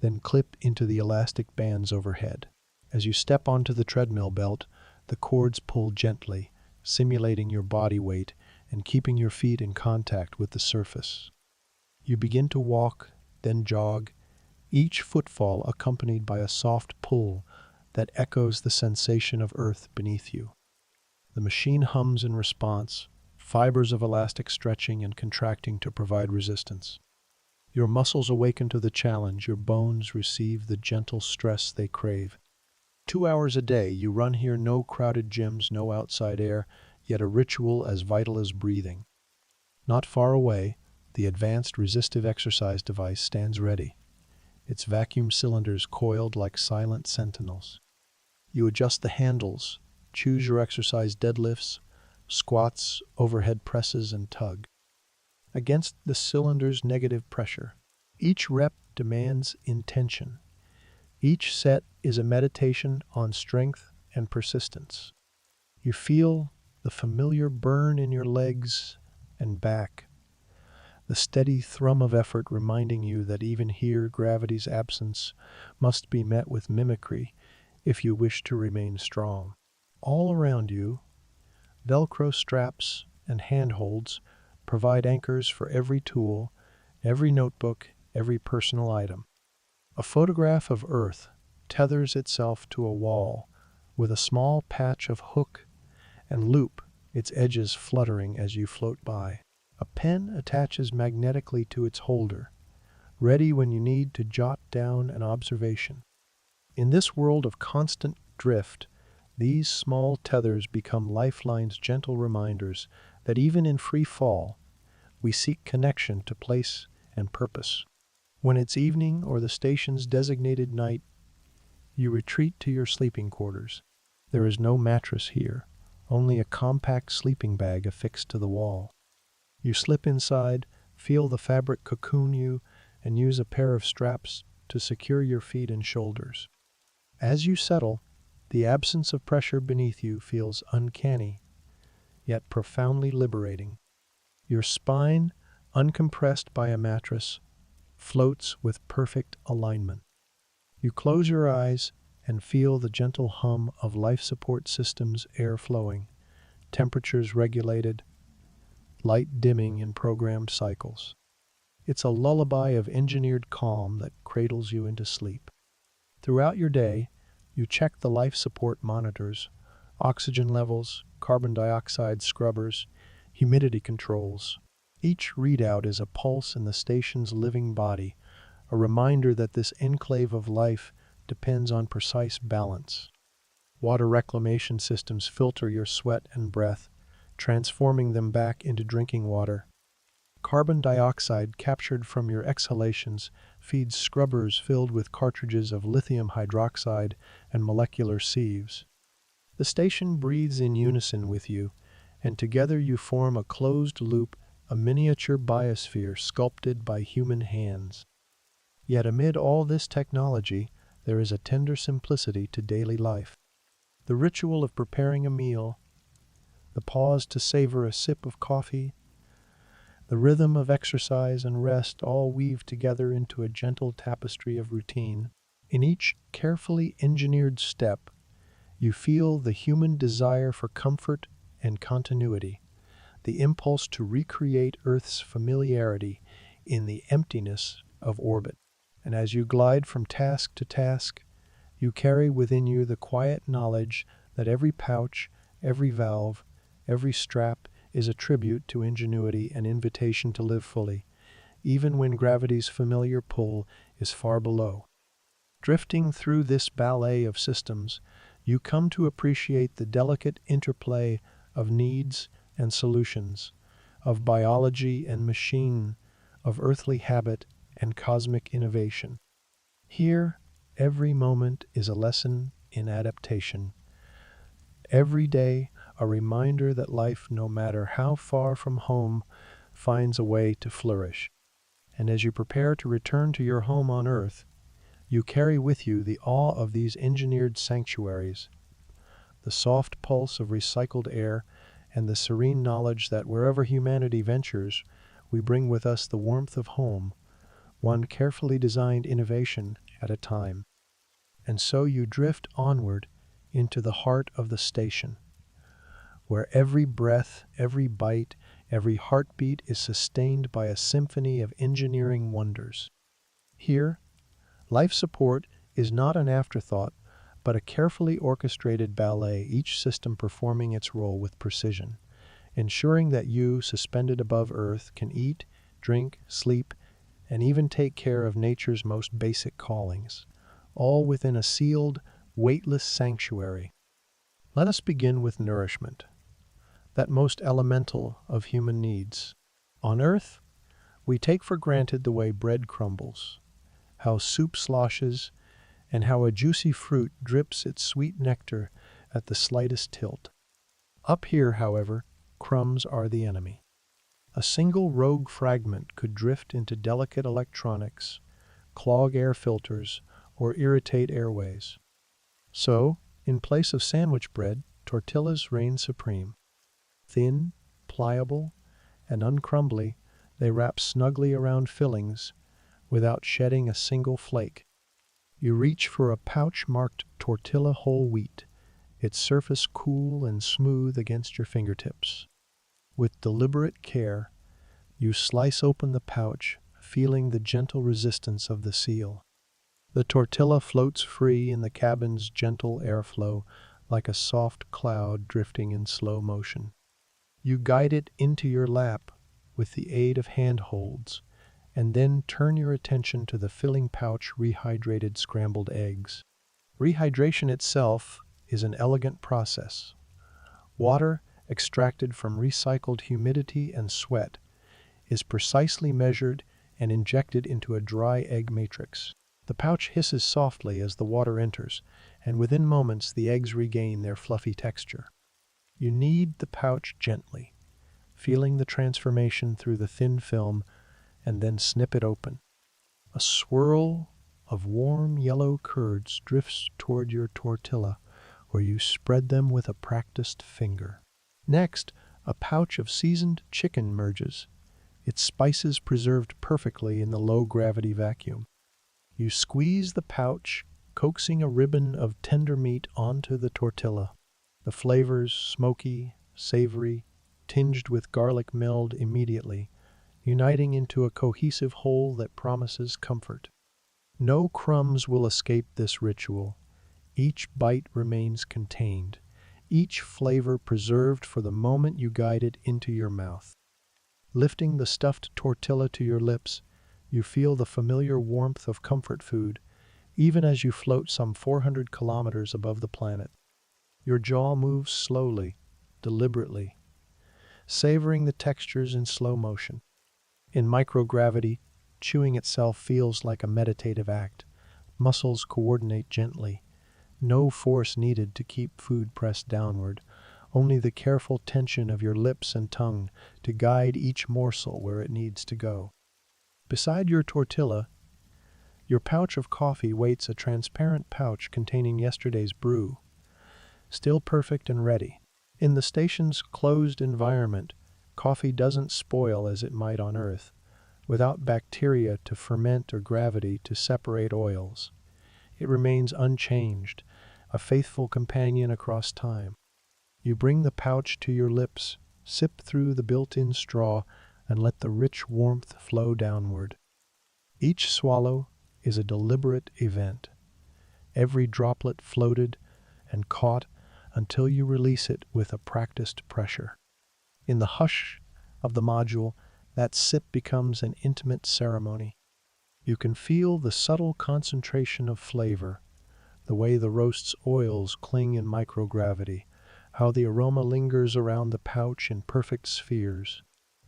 [SPEAKER 1] then clip into the elastic bands overhead. As you step onto the treadmill belt, the cords pull gently, simulating your body weight and keeping your feet in contact with the surface. You begin to walk, then jog, each footfall accompanied by a soft pull that echoes the sensation of earth beneath you. The machine hums in response, fibers of elastic stretching and contracting to provide resistance. Your muscles awaken to the challenge, your bones receive the gentle stress they crave. 2 hours a day, you run here, no crowded gyms, no outside air, yet a ritual as vital as breathing. Not far away, the advanced resistive exercise device stands ready, its vacuum cylinders coiled like silent sentinels. You adjust the handles, choose your exercise deadlifts, squats, overhead presses, and tug. Against the cylinder's negative pressure, each rep demands intention. Each set is a meditation on strength and persistence. You feel the familiar burn in your legs and back, the steady thrum of effort reminding you that even here gravity's absence must be met with mimicry if you wish to remain strong. All around you, Velcro straps and handholds provide anchors for every tool, every notebook, every personal item. A photograph of Earth tethers itself to a wall with a small patch of hook and loop, its edges fluttering as you float by. A pen attaches magnetically to its holder, ready when you need to jot down an observation. In this world of constant drift, these small tethers become lifelines, gentle reminders that even in free fall, we seek connection to place and purpose. When it's evening or the station's designated night, you retreat to your sleeping quarters. There is no mattress here, only a compact sleeping bag affixed to the wall. You slip inside, feel the fabric cocoon you, and use a pair of straps to secure your feet and shoulders. As you settle, the absence of pressure beneath you feels uncanny, yet profoundly liberating. Your spine, uncompressed by a mattress, floats with perfect alignment. You close your eyes and feel the gentle hum of life support systems, air flowing, temperatures regulated, light dimming in programmed cycles. It's a lullaby of engineered calm that cradles you into sleep. Throughout your day, you check the life support monitors, oxygen levels, carbon dioxide scrubbers, humidity controls. Each readout is a pulse in the station's living body, a reminder that this enclave of life depends on precise balance. Water reclamation systems filter your sweat and breath, transforming them back into drinking water. Carbon dioxide captured from your exhalations feeds scrubbers filled with cartridges of lithium hydroxide and molecular sieves. The station breathes in unison with you, and together you form a closed loop, a miniature biosphere sculpted by human hands. Yet amid all this technology, there is a tender simplicity to daily life. The ritual of preparing a meal, the pause to savor a sip of coffee, the rhythm of exercise and rest all weave together into a gentle tapestry of routine. In each carefully engineered step, you feel the human desire for comfort and continuity, the impulse to recreate Earth's familiarity in the emptiness of orbit. And as you glide from task to task, you carry within you the quiet knowledge that every pouch, every valve, every strap is a tribute to ingenuity, an invitation to live fully, even when gravity's familiar pull is far below. Drifting through this ballet of systems, you come to appreciate the delicate interplay of needs and solutions, of biology and machine, of earthly habit and cosmic innovation. Here, every moment is a lesson in adaptation. Every day, a reminder that life, no matter how far from home, finds a way to flourish. And as you prepare to return to your home on Earth, you carry with you the awe of these engineered sanctuaries, the soft pulse of recycled air, and the serene knowledge that wherever humanity ventures, we bring with us the warmth of home, one carefully designed innovation at a time. And so you drift onward into the heart of the station, where every breath, every bite, Every heartbeat is sustained by a symphony of engineering wonders. Here, life support is not an afterthought, but a carefully orchestrated ballet, each system performing its role with precision, ensuring that you, suspended above Earth, can eat, drink, sleep, and even take care of nature's most basic callings, all within a sealed, weightless sanctuary. Let us begin with nourishment, that most elemental of human needs. On Earth, we take for granted the way bread crumbles, how soup sloshes, and how a juicy fruit drips its sweet nectar at the slightest tilt. Up here, however, crumbs are the enemy. A single rogue fragment could drift into delicate electronics, clog air filters, or irritate airways. So, in place of sandwich bread, tortillas reign supreme. Thin, pliable, and uncrumbly, they wrap snugly around fillings without shedding a single flake. You reach for a pouch marked tortilla whole wheat, its surface cool and smooth against your fingertips. With deliberate care, you slice open the pouch, feeling the gentle resistance of the seal. The tortilla floats free in the cabin's gentle airflow, like a soft cloud drifting in slow motion. You guide it into your lap with the aid of handholds, and then turn your attention to the filling pouch rehydrated scrambled eggs. Rehydration itself is an elegant process. Water, extracted from recycled humidity and sweat, is precisely measured and injected into a dry egg matrix. The pouch hisses softly as the water enters, and within moments the eggs regain their fluffy texture. You knead the pouch gently, feeling the transformation through the thin film, and then snip it open. A swirl of warm yellow curds drifts toward your tortilla, where you spread them with a practiced finger. Next, a pouch of seasoned chicken emerges, its spices preserved perfectly in the low-gravity vacuum. You squeeze the pouch, coaxing a ribbon of tender meat onto the tortilla. The flavors, smoky, savory, tinged with garlic, meld immediately, uniting into a cohesive whole that promises comfort. No crumbs will escape this ritual. Each bite remains contained, each flavor preserved for the moment you guide it into your mouth. Lifting the stuffed tortilla to your lips, you feel the familiar warmth of comfort food, even as you float some 400 kilometers above the planet. Your jaw moves slowly, deliberately, savoring the textures in slow motion. In microgravity, chewing itself feels like a meditative act. Muscles coordinate gently. No force needed to keep food pressed downward, only the careful tension of your lips and tongue to guide each morsel where it needs to go. Beside your tortilla, your pouch of coffee waits, a transparent pouch containing yesterday's brew, still perfect and ready. In the station's closed environment, coffee doesn't spoil as it might on Earth, without bacteria to ferment or gravity to separate oils. It remains unchanged, a faithful companion across time. You bring the pouch to your lips, sip through the built-in straw, and let the rich warmth flow downward. Each swallow is a deliberate event. Every droplet floated and caught until you release it with a practiced pressure. In the hush of the module, that sip becomes an intimate ceremony. You can feel the subtle concentration of flavor, the way the roast's oils cling in microgravity, how the aroma lingers around the pouch in perfect spheres.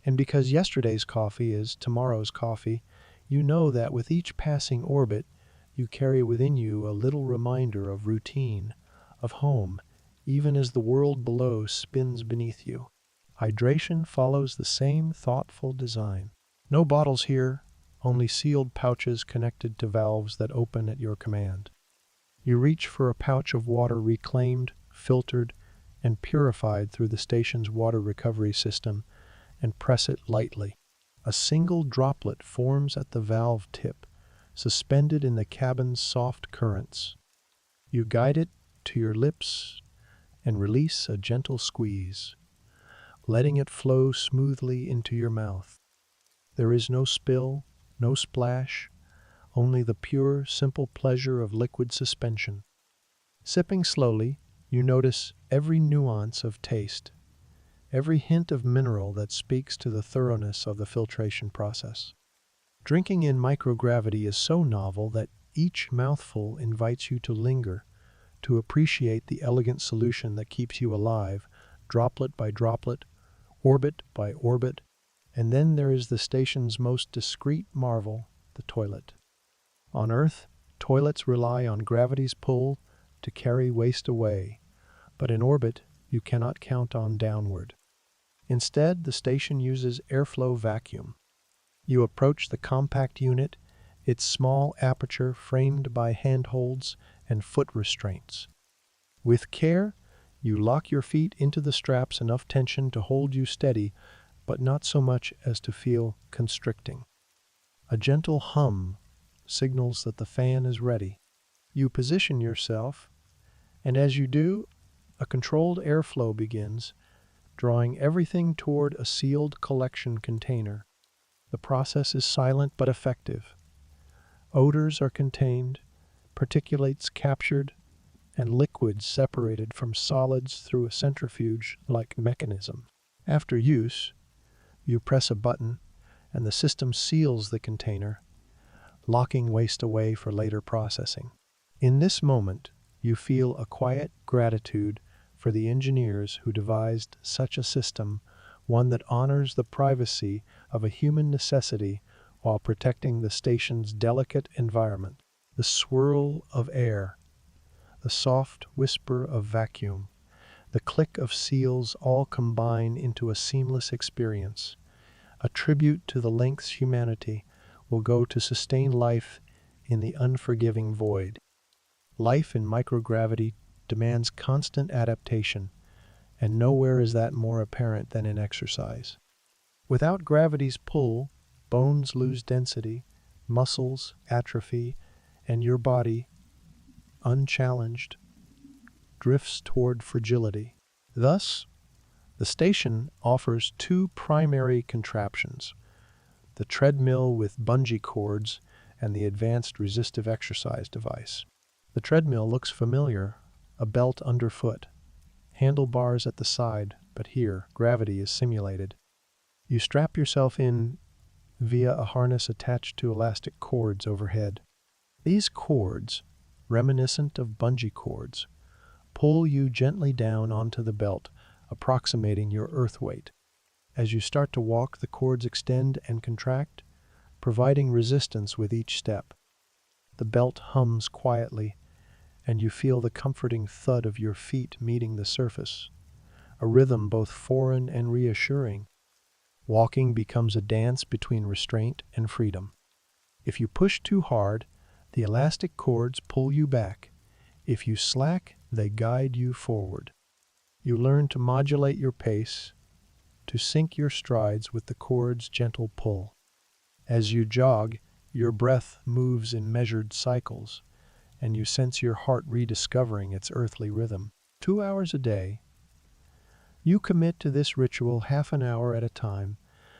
[SPEAKER 1] And because yesterday's coffee is tomorrow's coffee, you know that with each passing orbit, you carry within you a little reminder of routine, of home, even as the world below spins beneath you. Hydration follows the same thoughtful design. No bottles here, only sealed pouches connected to valves that open at your command. You reach for a pouch of water reclaimed, filtered, and purified through the station's water recovery system and press it lightly. A single droplet forms at the valve tip, suspended in the cabin's soft currents. You guide it to your lips and release a gentle squeeze. letting it flow smoothly into your mouth. There is no spill, no splash, only the pure, simple pleasure of liquid suspension. Sipping slowly, you notice every nuance of taste, every hint of mineral that speaks to the thoroughness of the filtration process. Drinking in microgravity is so novel that each mouthful invites you to linger, to appreciate the elegant solution that keeps you alive, droplet by droplet, orbit by orbit. And then there is the station's most discreet marvel, the toilet. On Earth, toilets rely on gravity's pull to carry waste away, but in orbit, you cannot count on downward. Instead, the station uses airflow vacuum. You approach the compact unit, its small aperture framed by handholds and foot restraints. With care, you lock your feet into the straps, enough tension to hold you steady, but not so much as to feel constricting. A gentle hum signals that the fan is ready. You position yourself, and as you do, a controlled airflow begins, drawing everything toward a sealed collection container. The process is silent but effective. Odors are contained, particulates captured, and liquids separated from solids through a centrifuge-like mechanism. After use, you press a button, and the system seals the container, locking waste away for later processing. In this moment, you feel a quiet gratitude for the engineers who devised such a system, one that honors the privacy of a human necessity while protecting the station's delicate environment. The swirl of air, the soft whisper of vacuum, the click of seals all combine into a seamless experience. A tribute to the lengths humanity will go to sustain life in the unforgiving void. Life in microgravity demands constant adaptation, and nowhere is that more apparent than in exercise. Without gravity's pull, bones lose density, muscles atrophy, and your body, unchallenged, drifts toward fragility. Thus, the station offers two primary contraptions: the treadmill with bungee cords and the advanced resistive exercise device. The treadmill looks familiar, a belt underfoot, handlebars at the side, but here, gravity is simulated. You strap yourself in via a harness attached to elastic cords overhead. These cords, reminiscent of bungee cords, pull you gently down onto the belt, approximating your earth weight. As you start to walk, the cords extend and contract, providing resistance with each step. The belt hums quietly, and you feel the comforting thud of your feet meeting the surface, a rhythm both foreign and reassuring. Walking becomes a dance between restraint and freedom. If you push too hard, the elastic cords pull you back. If you slack, they guide you forward. You learn to modulate your pace, to sync your strides with the cord's gentle pull. As you jog, your breath moves in measured cycles, and you sense your heart rediscovering its earthly rhythm. 2 hours a day, you commit to this ritual half an hour at a time,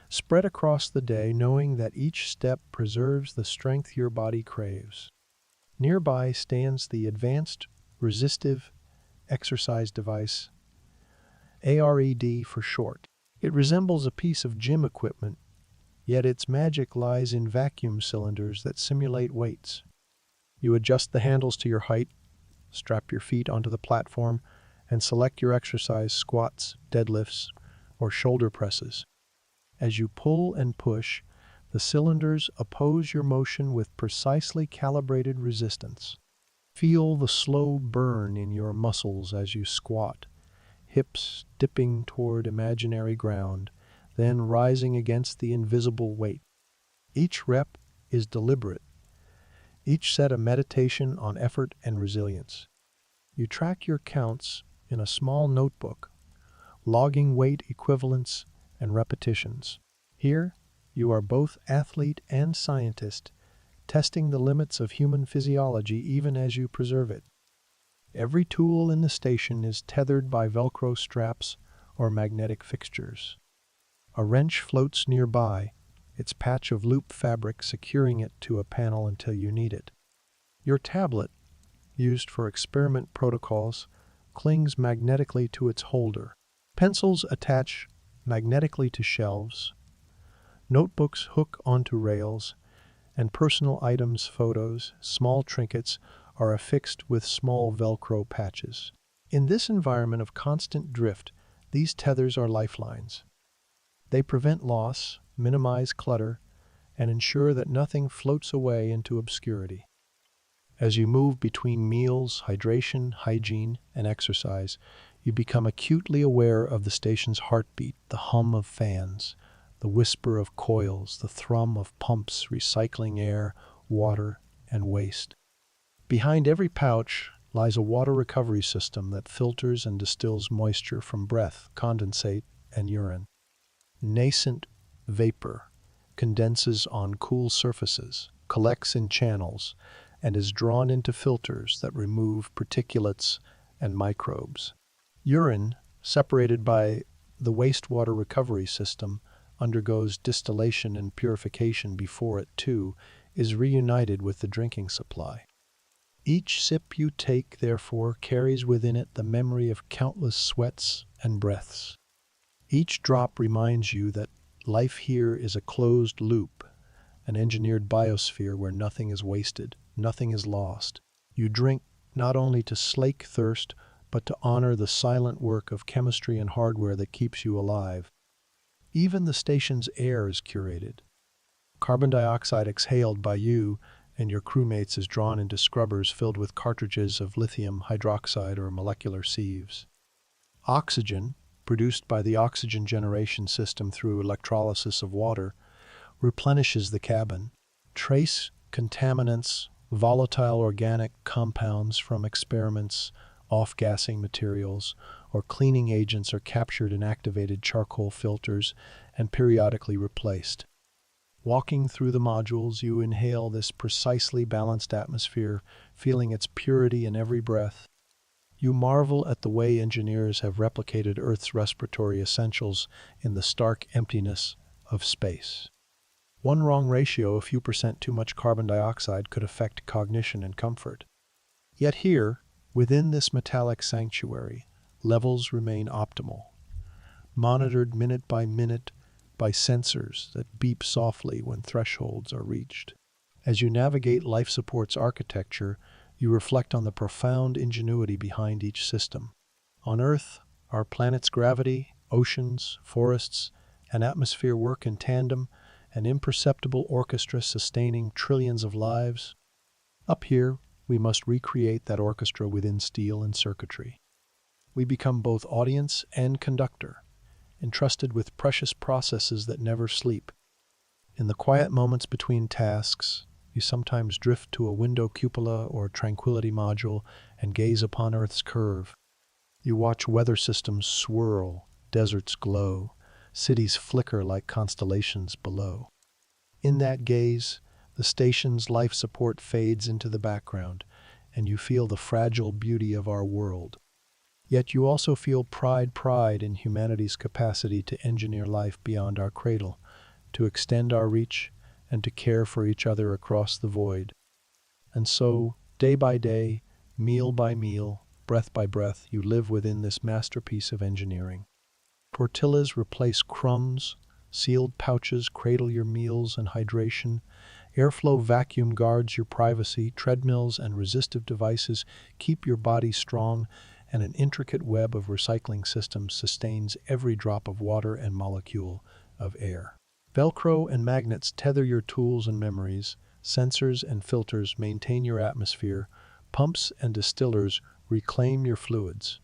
[SPEAKER 1] spread across the day, knowing that each step preserves the strength your body craves. Nearby stands the advanced resistive exercise device, ARED for short. It resembles a piece of gym equipment, yet its magic lies in vacuum cylinders that simulate weights. You adjust the handles to your height, strap your feet onto the platform, and select your exercise: squats, deadlifts, or shoulder presses. As you pull and push, the cylinders oppose your motion with precisely calibrated resistance. Feel the slow burn in your muscles as you squat, hips dipping toward imaginary ground, then rising against the invisible weight. Each rep is deliberate, each set a meditation on effort and resilience. You track your counts in a small notebook, logging weight equivalents and repetitions. Here, you are both athlete and scientist, testing the limits of human physiology even as you preserve it. Every tool in the station is tethered by Velcro straps, or magnetic fixtures. A wrench floats nearby, its patch of loop fabric securing it to a panel until you need it. Your tablet, used for experiment protocols, clings magnetically to its holder. Pencils attach magnetically to shelves, notebooks hook onto rails, and personal items, photos, small trinkets are affixed with small Velcro patches. In this environment of constant drift, these tethers are lifelines. They prevent loss, minimize clutter, and ensure that nothing floats away into obscurity. As you move between meals, hydration, hygiene, and exercise, you become acutely aware of the station's heartbeat, the hum of fans, the whisper of coils, the thrum of pumps recycling air, water, and waste. Behind every pouch lies a water recovery system that filters and distills moisture from breath, condensate, and urine. Nascent vapor condenses on cool surfaces, collects in channels, and is drawn into filters that remove particulates and microbes. Urine, separated by the wastewater recovery system, undergoes distillation and purification before it, too, is reunited with the drinking supply. Each sip you take, therefore, carries within it the memory of countless sweats and breaths. Each drop reminds you that life here is a closed loop, an engineered biosphere where nothing is wasted, nothing is lost. You drink not only to slake thirst, but to honor the silent work of chemistry and hardware that keeps you alive. Even the station's air is curated. Carbon dioxide exhaled by you and your crewmates is drawn into scrubbers filled with cartridges of lithium hydroxide or molecular sieves. Oxygen, produced by the oxygen generation system through electrolysis of water, replenishes the cabin. Trace contaminants, volatile organic compounds from experiments, off-gassing materials, or cleaning agents are captured in activated charcoal filters and periodically replaced. Walking through the modules, you inhale this precisely balanced atmosphere, feeling its purity in every breath. You marvel at the way engineers have replicated Earth's respiratory essentials in the stark emptiness of space. One wrong ratio, a few percent too much carbon dioxide, could affect cognition and comfort. Yet here, within this metallic sanctuary, levels remain optimal, monitored minute by sensors that beep softly when thresholds are reached. As you navigate life support's architecture, you reflect on the profound ingenuity behind each system. On Earth, our planet's gravity, oceans, forests, and atmosphere work in tandem, an imperceptible orchestra sustaining trillions of lives. Up here, we must recreate that orchestra within steel and circuitry. We become both audience and conductor, entrusted with precious processes that never sleep. In the quiet moments between tasks, you sometimes drift to a window cupola or tranquility module and gaze upon Earth's curve. You watch weather systems swirl, deserts glow, cities flicker like constellations below. In that gaze, the station's life support fades into the background, and you feel the fragile beauty of our world. Yet you also feel pride in humanity's capacity to engineer life beyond our cradle, to extend our reach, and to care for each other across the void. And so, day by day, meal by meal, breath by breath, you live within this masterpiece of engineering. Tortillas replace crumbs, sealed pouches cradle your meals and hydration, airflow vacuum guards your privacy, treadmills and resistive devices keep your body strong, and an intricate web of recycling systems sustains every drop of water and molecule of air. Velcro and magnets tether your tools and memories, sensors and filters maintain your atmosphere, pumps and distillers reclaim your fluids.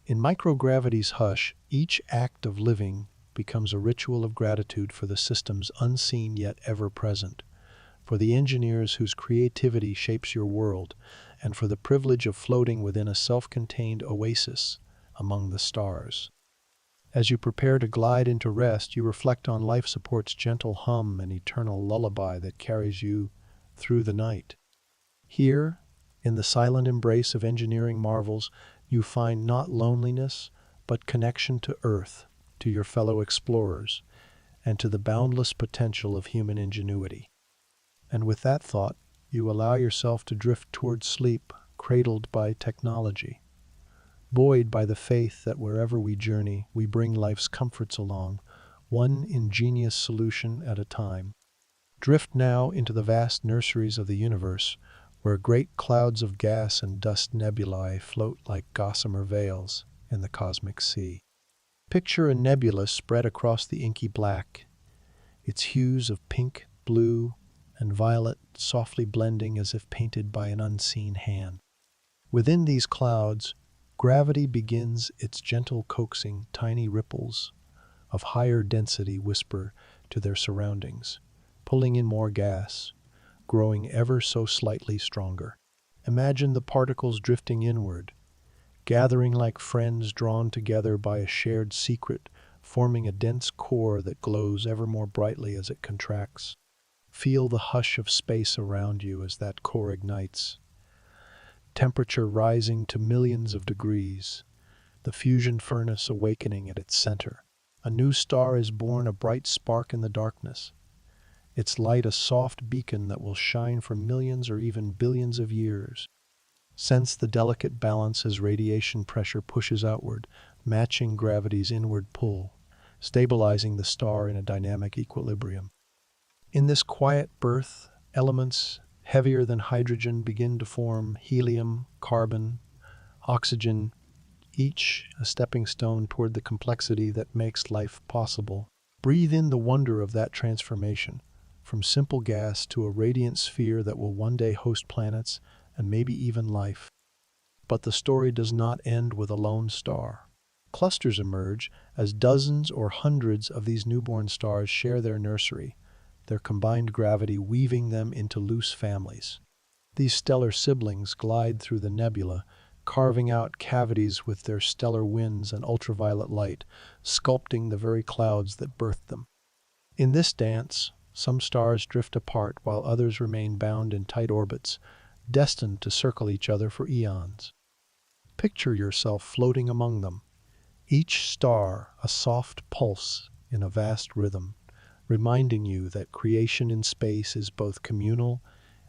[SPEAKER 1] In microgravity's hush, each act of living becomes a ritual of gratitude for the systems unseen yet ever present, for the engineers whose creativity shapes your world, and for the privilege of floating within a self-contained oasis among the stars. As you prepare to glide into rest, you reflect on life support's gentle hum and eternal lullaby that carries you through the night. Here, in the silent embrace of engineering marvels, you find not loneliness, but connection to Earth, to your fellow explorers, and to the boundless potential of human ingenuity. And with that thought, you allow yourself to drift toward sleep, cradled by technology, buoyed by the faith that wherever we journey, we bring life's comforts along, one ingenious solution at a time. Drift now into the vast nurseries of the universe, where great clouds of gas and dust nebulae float like gossamer veils in the cosmic sea. Picture a nebula spread across the inky black, its hues of pink, blue, and violet softly blending as if painted by an unseen hand. Within these clouds, gravity begins its gentle coaxing. Tiny ripples of higher density whisper to their surroundings, pulling in more gas, growing ever so slightly stronger. Imagine the particles drifting inward, gathering like friends drawn together by a shared secret, forming a dense core that glows ever more brightly as it contracts. Feel the hush of space around you as that core ignites, temperature rising to millions of degrees, the fusion furnace awakening at its center. A new star is born, a bright spark in the darkness, its light a soft beacon that will shine for millions or even billions of years. Sense the delicate balance as radiation pressure pushes outward, matching gravity's inward pull, stabilizing the star in a dynamic equilibrium. In this quiet birth, elements heavier than hydrogen begin to form: helium, carbon, oxygen, each a stepping stone toward the complexity that makes life possible. Breathe in the wonder of that transformation, from simple gas to a radiant sphere that will one day host planets and maybe even life. But the story does not end with a lone star. Clusters emerge as dozens or hundreds of these newborn stars share their nursery, their combined gravity weaving them into loose families. These stellar siblings glide through the nebula, carving out cavities with their stellar winds and ultraviolet light, sculpting the very clouds that birthed them. In this dance, some stars drift apart while others remain bound in tight orbits, destined to circle each other for eons. Picture yourself floating among them, each star a soft pulse in a vast rhythm, reminding you that creation in space is both communal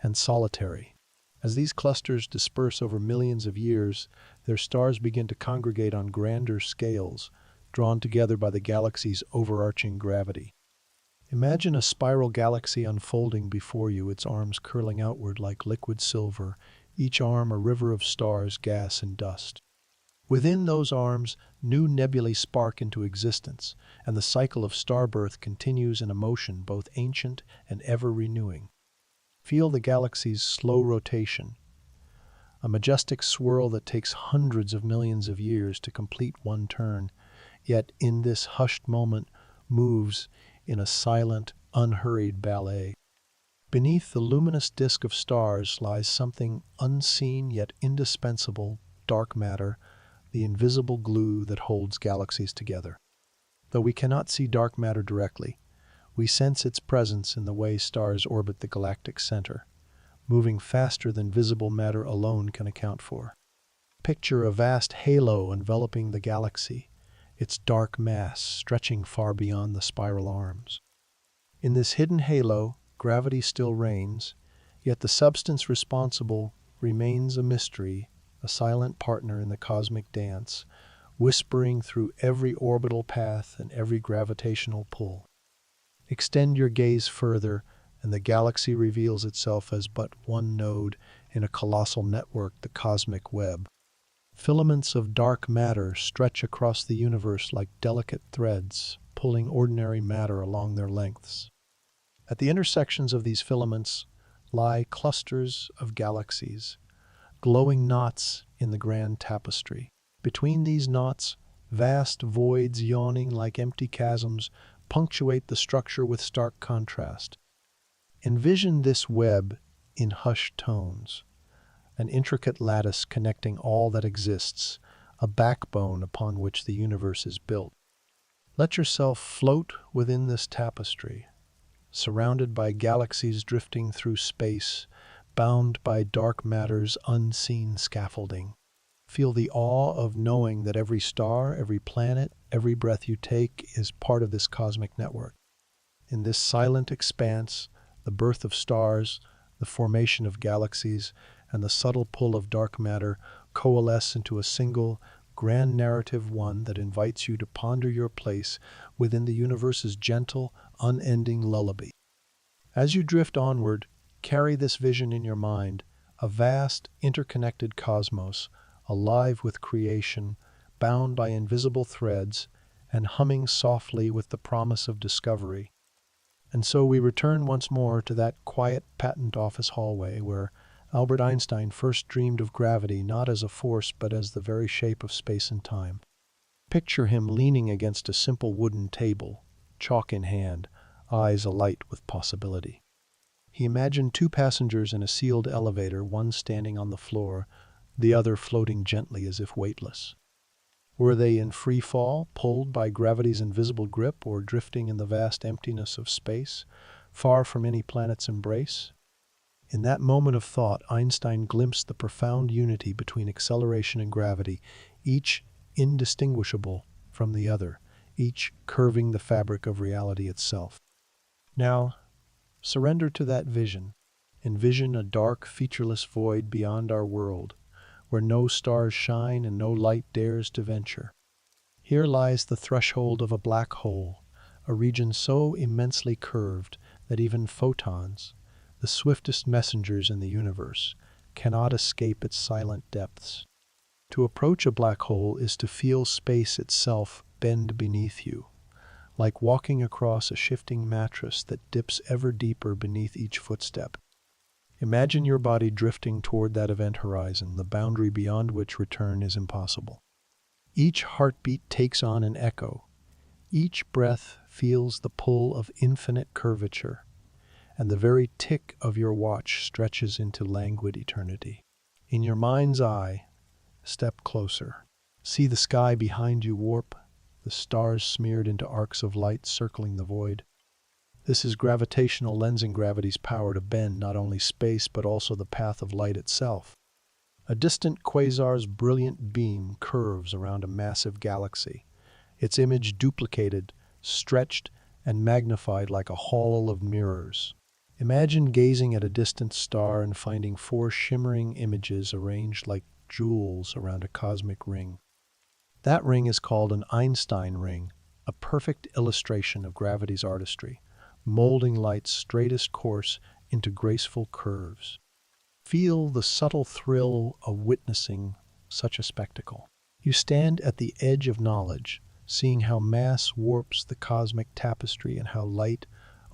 [SPEAKER 1] and solitary. As these clusters disperse over millions of years, their stars begin to congregate on grander scales, drawn together by the galaxy's overarching gravity. Imagine a spiral galaxy unfolding before you, its arms curling outward like liquid silver, each arm a river of stars, gas, and dust. Within those arms, new nebulae spark into existence, and the cycle of star birth continues in a motion both ancient and ever-renewing. Feel the galaxy's slow rotation, a majestic swirl that takes hundreds of millions of years to complete one turn, yet in this hushed moment moves in a silent, unhurried ballet. Beneath the luminous disk of stars lies something unseen yet indispensable: dark matter, the invisible glue that holds galaxies together. Though we cannot see dark matter directly, we sense its presence in the way stars orbit the galactic center, moving faster than visible matter alone can account for. Picture a vast halo enveloping the galaxy, its dark mass stretching far beyond the spiral arms. In this hidden halo, gravity still reigns, yet the substance responsible remains a mystery, a silent partner in the cosmic dance, whispering through every orbital path and every gravitational pull. Extend your gaze further, and the galaxy reveals itself as but one node in a colossal network, the cosmic web. Filaments of dark matter stretch across the universe like delicate threads, pulling ordinary matter along their lengths. At the intersections of these filaments lie clusters of galaxies, glowing knots in the grand tapestry. Between these knots, vast voids yawning like empty chasms punctuate the structure with stark contrast. Envision this web in hushed tones, an intricate lattice connecting all that exists, a backbone upon which the universe is built. Let yourself float within this tapestry, surrounded by galaxies drifting through space, bound by dark matter's unseen scaffolding. Feel the awe of knowing that every star, every planet, every breath you take is part of this cosmic network. In this silent expanse, the birth of stars, the formation of galaxies, and the subtle pull of dark matter coalesce into a single, grand narrative, one that invites you to ponder your place within the universe's gentle, unending lullaby. As you drift onward, carry this vision in your mind, a vast, interconnected cosmos, alive with creation, bound by invisible threads, and humming softly with the promise of discovery. And so we return once more to that quiet patent office hallway where Albert Einstein first dreamed of gravity not as a force but as the very shape of space and time. Picture him leaning against a simple wooden table, chalk in hand, eyes alight with possibility. He imagined two passengers in a sealed elevator, one standing on the floor, the other floating gently as if weightless. Were they in free fall, pulled by gravity's invisible grip, or drifting in the vast emptiness of space, far from any planet's embrace? In that moment of thought, Einstein glimpsed the profound unity between acceleration and gravity, each indistinguishable from the other, each curving the fabric of reality itself. Now, surrender to that vision. Envision a dark, featureless void beyond our world, where no stars shine and no light dares to venture. Here lies the threshold of a black hole, a region so immensely curved that even photons, the swiftest messengers in the universe, cannot escape its silent depths. To approach a black hole is to feel space itself bend beneath you, like walking across a shifting mattress that dips ever deeper beneath each footstep. Imagine your body drifting toward that event horizon, the boundary beyond which return is impossible. Each heartbeat takes on an echo. Each breath feels the pull of infinite curvature, and the very tick of your watch stretches into languid eternity. In your mind's eye, step closer. See the sky behind you warp, the stars smeared into arcs of light circling the void. This is gravitational lensing, gravity's power to bend not only space but also the path of light itself. A distant quasar's brilliant beam curves around a massive galaxy, its image duplicated, stretched, and magnified like a hall of mirrors. Imagine gazing at a distant star and finding four shimmering images arranged like jewels around a cosmic ring. That ring is called an Einstein ring, a perfect illustration of gravity's artistry, molding light's straightest course into graceful curves. Feel the subtle thrill of witnessing such a spectacle. You stand at the edge of knowledge, seeing how mass warps the cosmic tapestry and how light,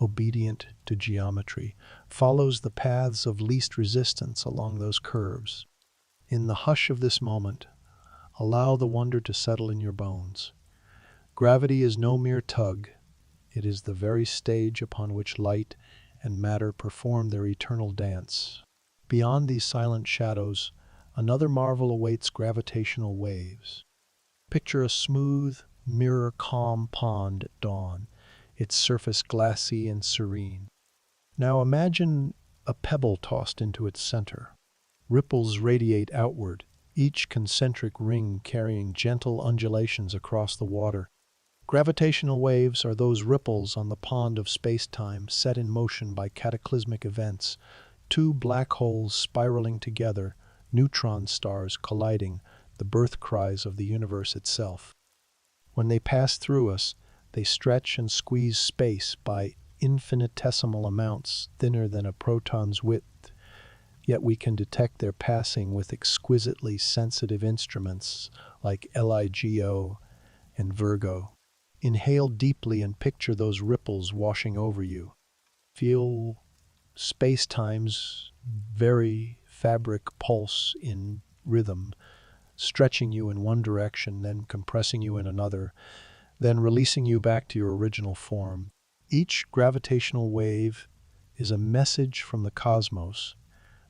[SPEAKER 1] obedient to geometry, follows the paths of least resistance along those curves. In the hush of this moment, allow the wonder to settle in your bones. Gravity is no mere tug. It is the very stage upon which light and matter perform their eternal dance. Beyond these silent shadows, another marvel awaits: gravitational waves. Picture a smooth, mirror-calm pond at dawn, its surface glassy and serene. Now imagine a pebble tossed into its center. Ripples radiate outward, each concentric ring carrying gentle undulations across the water. Gravitational waves are those ripples on the pond of space-time set in motion by cataclysmic events, two black holes spiraling together, neutron stars colliding, the birth cries of the universe itself. When they pass through us, they stretch and squeeze space by infinitesimal amounts thinner than a proton's width, yet we can detect their passing with exquisitely sensitive instruments like LIGO and Virgo. Inhale deeply and picture those ripples washing over you. Feel space-time's very fabric pulse in rhythm, stretching you in one direction, then compressing you in another, then releasing you back to your original form. Each gravitational wave is a message from the cosmos,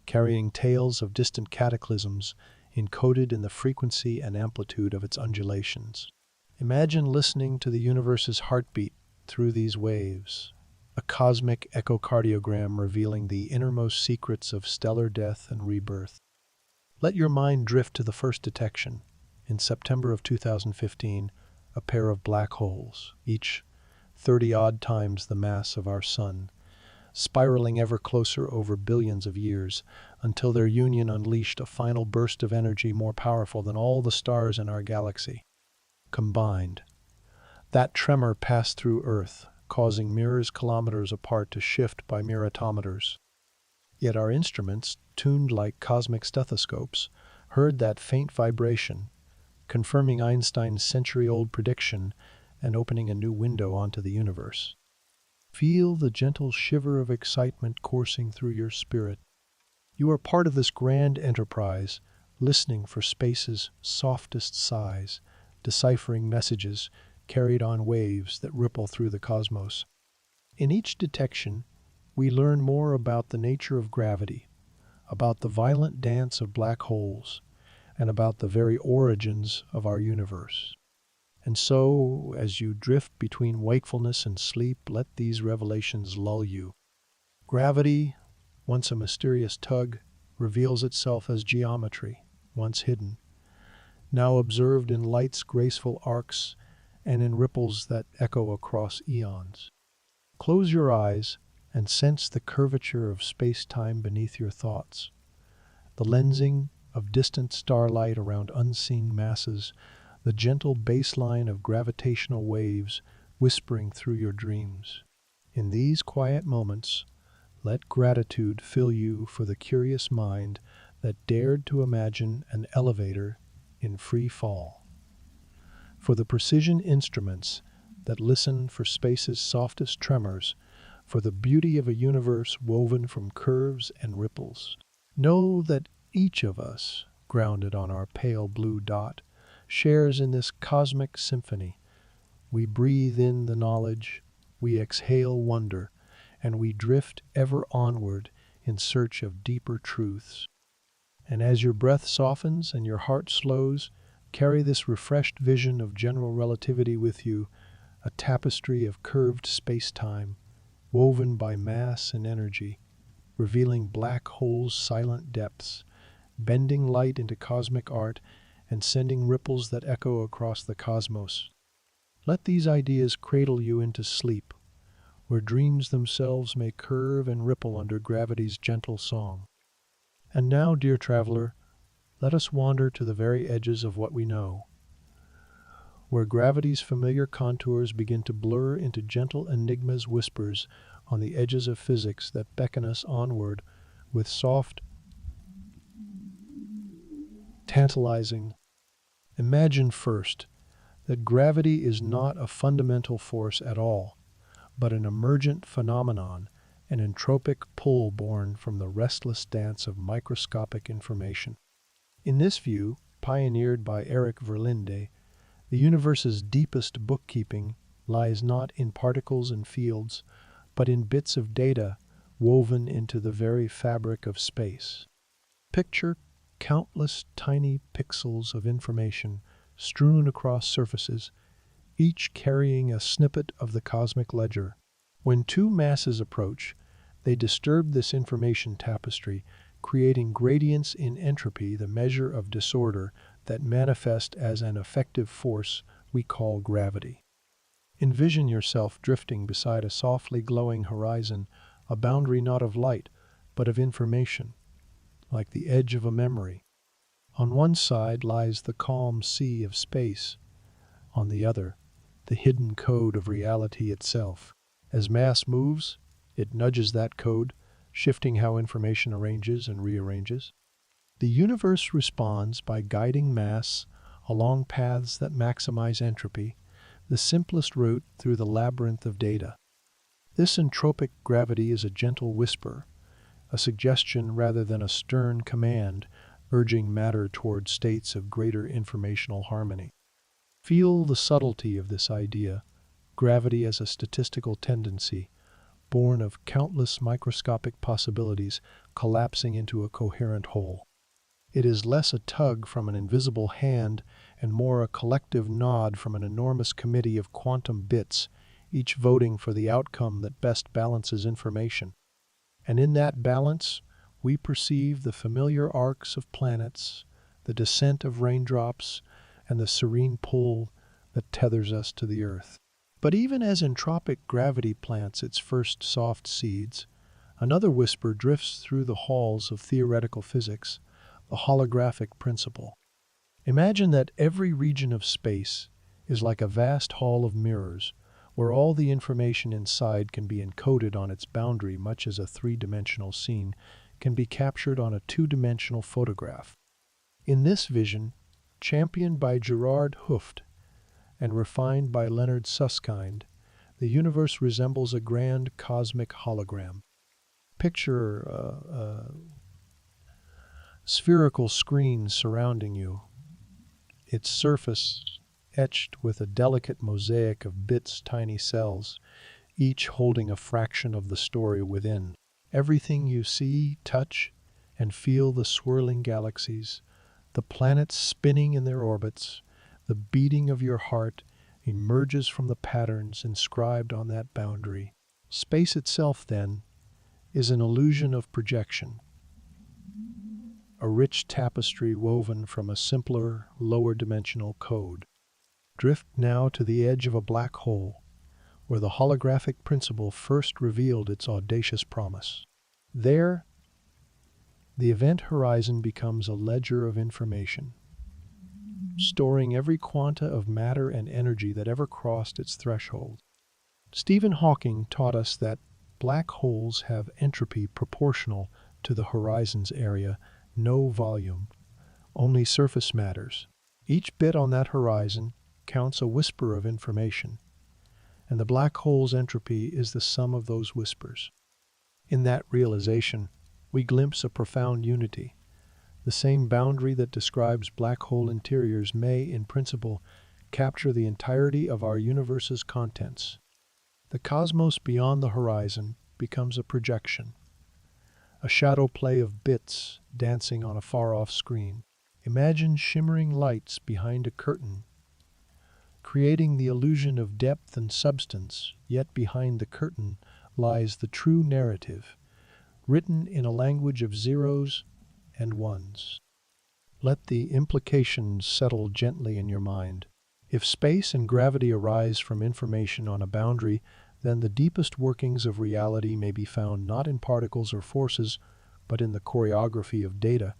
[SPEAKER 1] carrying tales of distant cataclysms encoded in the frequency and amplitude of its undulations. Imagine listening to the universe's heartbeat through these waves, a cosmic echocardiogram revealing the innermost secrets of stellar death and rebirth. Let your mind drift to the first detection. In September of 2015, a pair of black holes, each 30-odd times the mass of our sun, spiraling ever closer over billions of years, until their union unleashed a final burst of energy more powerful than all the stars in our galaxy combined. That tremor passed through Earth, causing mirrors kilometers apart to shift by miratometers. Yet our instruments, tuned like cosmic stethoscopes, heard that faint vibration, confirming Einstein's century-old prediction and opening a new window onto the universe. Feel the gentle shiver of excitement coursing through your spirit. You are part of this grand enterprise, listening for space's softest sighs, deciphering messages carried on waves that ripple through the cosmos. In each detection, we learn more about the nature of gravity, about the violent dance of black holes, and about the very origins of our universe. And so, as you drift between wakefulness and sleep, let these revelations lull you. Gravity, once a mysterious tug, reveals itself as geometry, once hidden, now observed in light's graceful arcs and in ripples that echo across eons. Close your eyes and sense the curvature of space-time beneath your thoughts, the lensing of distant starlight around unseen masses, the gentle baseline of gravitational waves whispering through your dreams. In these quiet moments, let gratitude fill you for the curious mind that dared to imagine an elevator in free fall, for the precision instruments that listen for space's softest tremors, for the beauty of a universe woven from curves and ripples. Know that each of us, grounded on our pale blue dot, shares in this cosmic symphony. We breathe in the knowledge, we exhale wonder, and we drift ever onward in search of deeper truths. And as your breath softens and your heart slows, carry this refreshed vision of general relativity with you, a tapestry of curved space-time, woven by mass and energy, revealing black holes' silent depths, bending light into cosmic art, and sending ripples that echo across the cosmos. Let these ideas cradle you into sleep, where dreams themselves may curve and ripple under gravity's gentle song. And now, dear traveler, let us wander to the very edges of what we know, where gravity's familiar contours begin to blur into gentle enigmas, whispers on the edges of physics that beckon us onward with soft, tantalizing. Imagine first that gravity is not a fundamental force at all, but an emergent phenomenon, an entropic pull born from the restless dance of microscopic information. In this view, pioneered by Eric Verlinde, the universe's deepest bookkeeping lies not in particles and fields, but in bits of data woven into the very fabric of space. Picture countless tiny pixels of information strewn across surfaces, each carrying a snippet of the cosmic ledger. When two masses approach, they disturb this information tapestry, creating gradients in entropy, the measure of disorder that manifest as an effective force we call gravity. Envision yourself drifting beside a softly glowing horizon, a boundary not of light, but of information, like the edge of a memory. On one side lies the calm sea of space, on the other, the hidden code of reality itself. As mass moves, it nudges that code, shifting how information arranges and rearranges. The universe responds by guiding mass along paths that maximize entropy, the simplest route through the labyrinth of data. This entropic gravity is a gentle whisper, a suggestion rather than a stern command, urging matter toward states of greater informational harmony. Feel the subtlety of this idea, gravity as a statistical tendency, born of countless microscopic possibilities collapsing into a coherent whole. It is less a tug from an invisible hand and more a collective nod from an enormous committee of quantum bits, each voting for the outcome that best balances information. And in that balance, we perceive the familiar arcs of planets, the descent of raindrops, and the serene pull that tethers us to the earth. But even as entropic gravity plants its first soft seeds, another whisper drifts through the halls of theoretical physics, the holographic principle. Imagine that every region of space is like a vast hall of mirrors, where all the information inside can be encoded on its boundary, much as a three-dimensional scene can be captured on a two-dimensional photograph. In this vision, championed by Gerard Hooft and refined by Leonard Susskind, the universe resembles a grand cosmic hologram. Picture a spherical screen surrounding you, its surface etched with a delicate mosaic of bits, tiny cells, each holding a fraction of the story within. Everything you see, touch, and feel, the swirling galaxies, the planets spinning in their orbits, the beating of your heart, emerges from the patterns inscribed on that boundary. Space itself, then, is an illusion of projection, a rich tapestry woven from a simpler, lower-dimensional code. Drift now to the edge of a black hole, where the holographic principle first revealed its audacious promise. There, the event horizon becomes a ledger of information, storing every quanta of matter and energy that ever crossed its threshold. Stephen Hawking taught us that black holes have entropy proportional to the horizon's area, no volume, only surface matters. Each bit on that horizon counts a whisper of information, and the black hole's entropy is the sum of those whispers. In that realization, we glimpse a profound unity. The same boundary that describes black hole interiors may, in principle, capture the entirety of our universe's contents. The cosmos beyond the horizon becomes a projection, a shadow play of bits dancing on a far-off screen. Imagine shimmering lights behind a curtain, creating the illusion of depth and substance, yet behind the curtain lies the true narrative, written in a language of zeros and ones. Let the implications settle gently in your mind. If space and gravity arise from information on a boundary, then the deepest workings of reality may be found not in particles or forces, but in the choreography of data.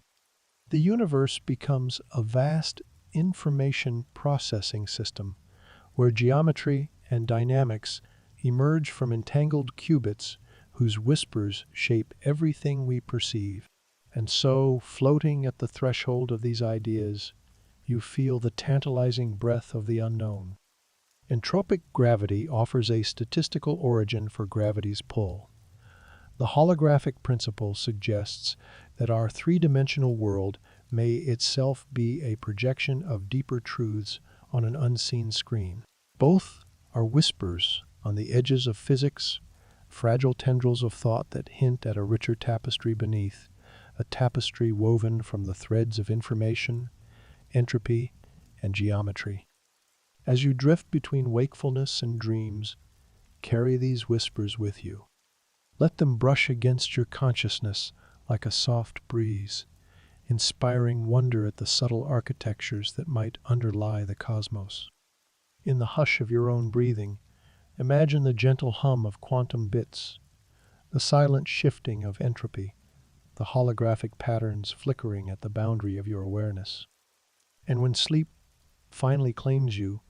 [SPEAKER 1] The universe becomes a vast information processing system, where geometry and dynamics emerge from entangled qubits whose whispers shape everything we perceive. And so, floating at the threshold of these ideas, you feel the tantalizing breath of the unknown. Entropic gravity offers a statistical origin for gravity's pull. The holographic principle suggests that our three-dimensional world may itself be a projection of deeper truths on an unseen screen. Both are whispers on the edges of physics, fragile tendrils of thought that hint at a richer tapestry beneath, a tapestry woven from the threads of information, entropy, and geometry. As you drift between wakefulness and dreams, carry these whispers with you. Let them brush against your consciousness like a soft breeze, inspiring wonder at the subtle architectures that might underlie the cosmos. In the hush of your own breathing, imagine the gentle hum of quantum bits, the silent shifting of entropy, the holographic patterns flickering at the boundary of your awareness. And when sleep finally claims you,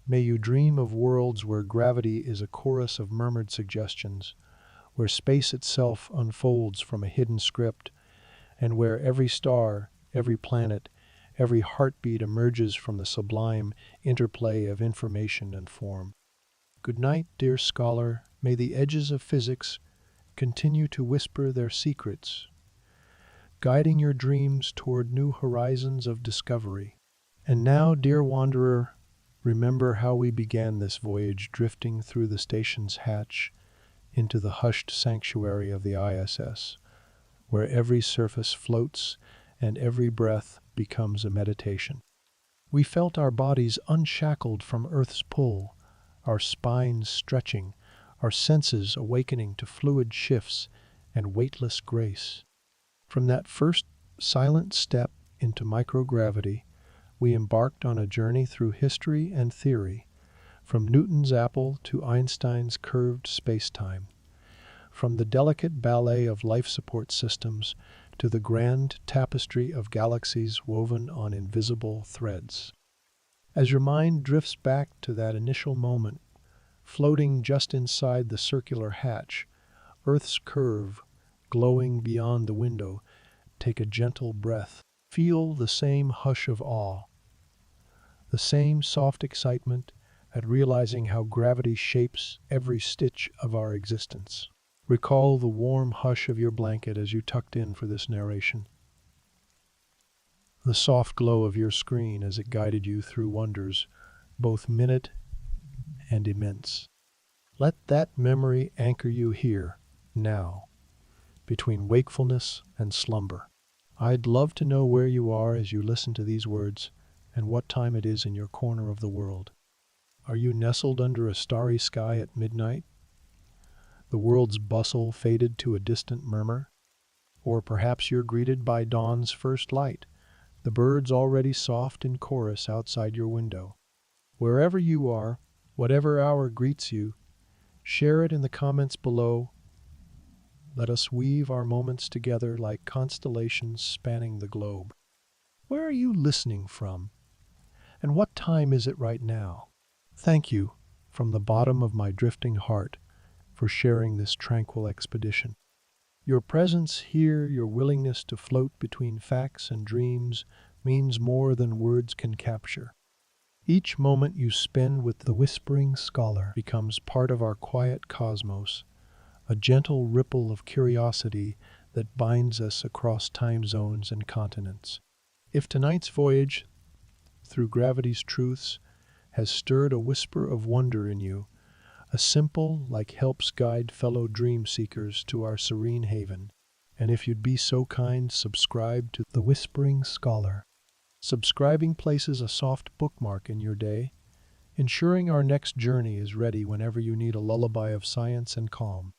[SPEAKER 1] may you dream of worlds where gravity is a chorus of murmured suggestions, where space itself unfolds from a hidden script, and where every star, every planet, every heartbeat emerges from the sublime interplay of information and form. Good night, dear scholar. May the edges of physics continue to whisper their secrets, guiding your dreams toward new horizons of discovery. And now, dear wanderer, remember how we began this voyage, drifting through the station's hatch into the hushed sanctuary of the ISS, where every surface floats and every breath becomes a meditation. We felt our bodies unshackled from Earth's pull, our spines stretching, our senses awakening to fluid shifts and weightless grace. From that first silent step into microgravity, we embarked on a journey through history and theory, from Newton's apple to Einstein's curved spacetime, from the delicate ballet of life support systems to the grand tapestry of galaxies woven on invisible threads. As your mind drifts back to that initial moment, floating just inside the circular hatch, Earth's curve glowing beyond the window, take a gentle breath. Feel the same hush of awe, the same soft excitement at realizing how gravity shapes every stitch of our existence. Recall the warm hush of your blanket as you tucked in for this narration, the soft glow of your screen as it guided you through wonders, both minute and immense. Let that memory anchor you here, now, between wakefulness and slumber. I'd love to know where you are as you listen to these words and what time it is in your corner of the world. Are you nestled under a starry sky at midnight? The world's bustle faded to a distant murmur? Or perhaps you're greeted by dawn's first light, the birds already soft in chorus outside your window. Wherever you are, whatever hour greets you, share it in the comments below. Let us weave our moments together like constellations spanning the globe. Where are you listening from? And what time is it right now? Thank you, from the bottom of my drifting heart, for sharing this tranquil expedition. Your presence here, your willingness to float between facts and dreams, means more than words can capture. Each moment you spend with the Whispering Scholar becomes part of our quiet cosmos, a gentle ripple of curiosity that binds us across time zones and continents. If tonight's voyage through gravity's truths has stirred a whisper of wonder in you, a simple like helps guide fellow dream seekers to our serene haven. And if you'd be so kind, subscribe to The Whispering Scholar. Subscribing places a soft bookmark in your day, ensuring our next journey is ready whenever you need a lullaby of science and calm.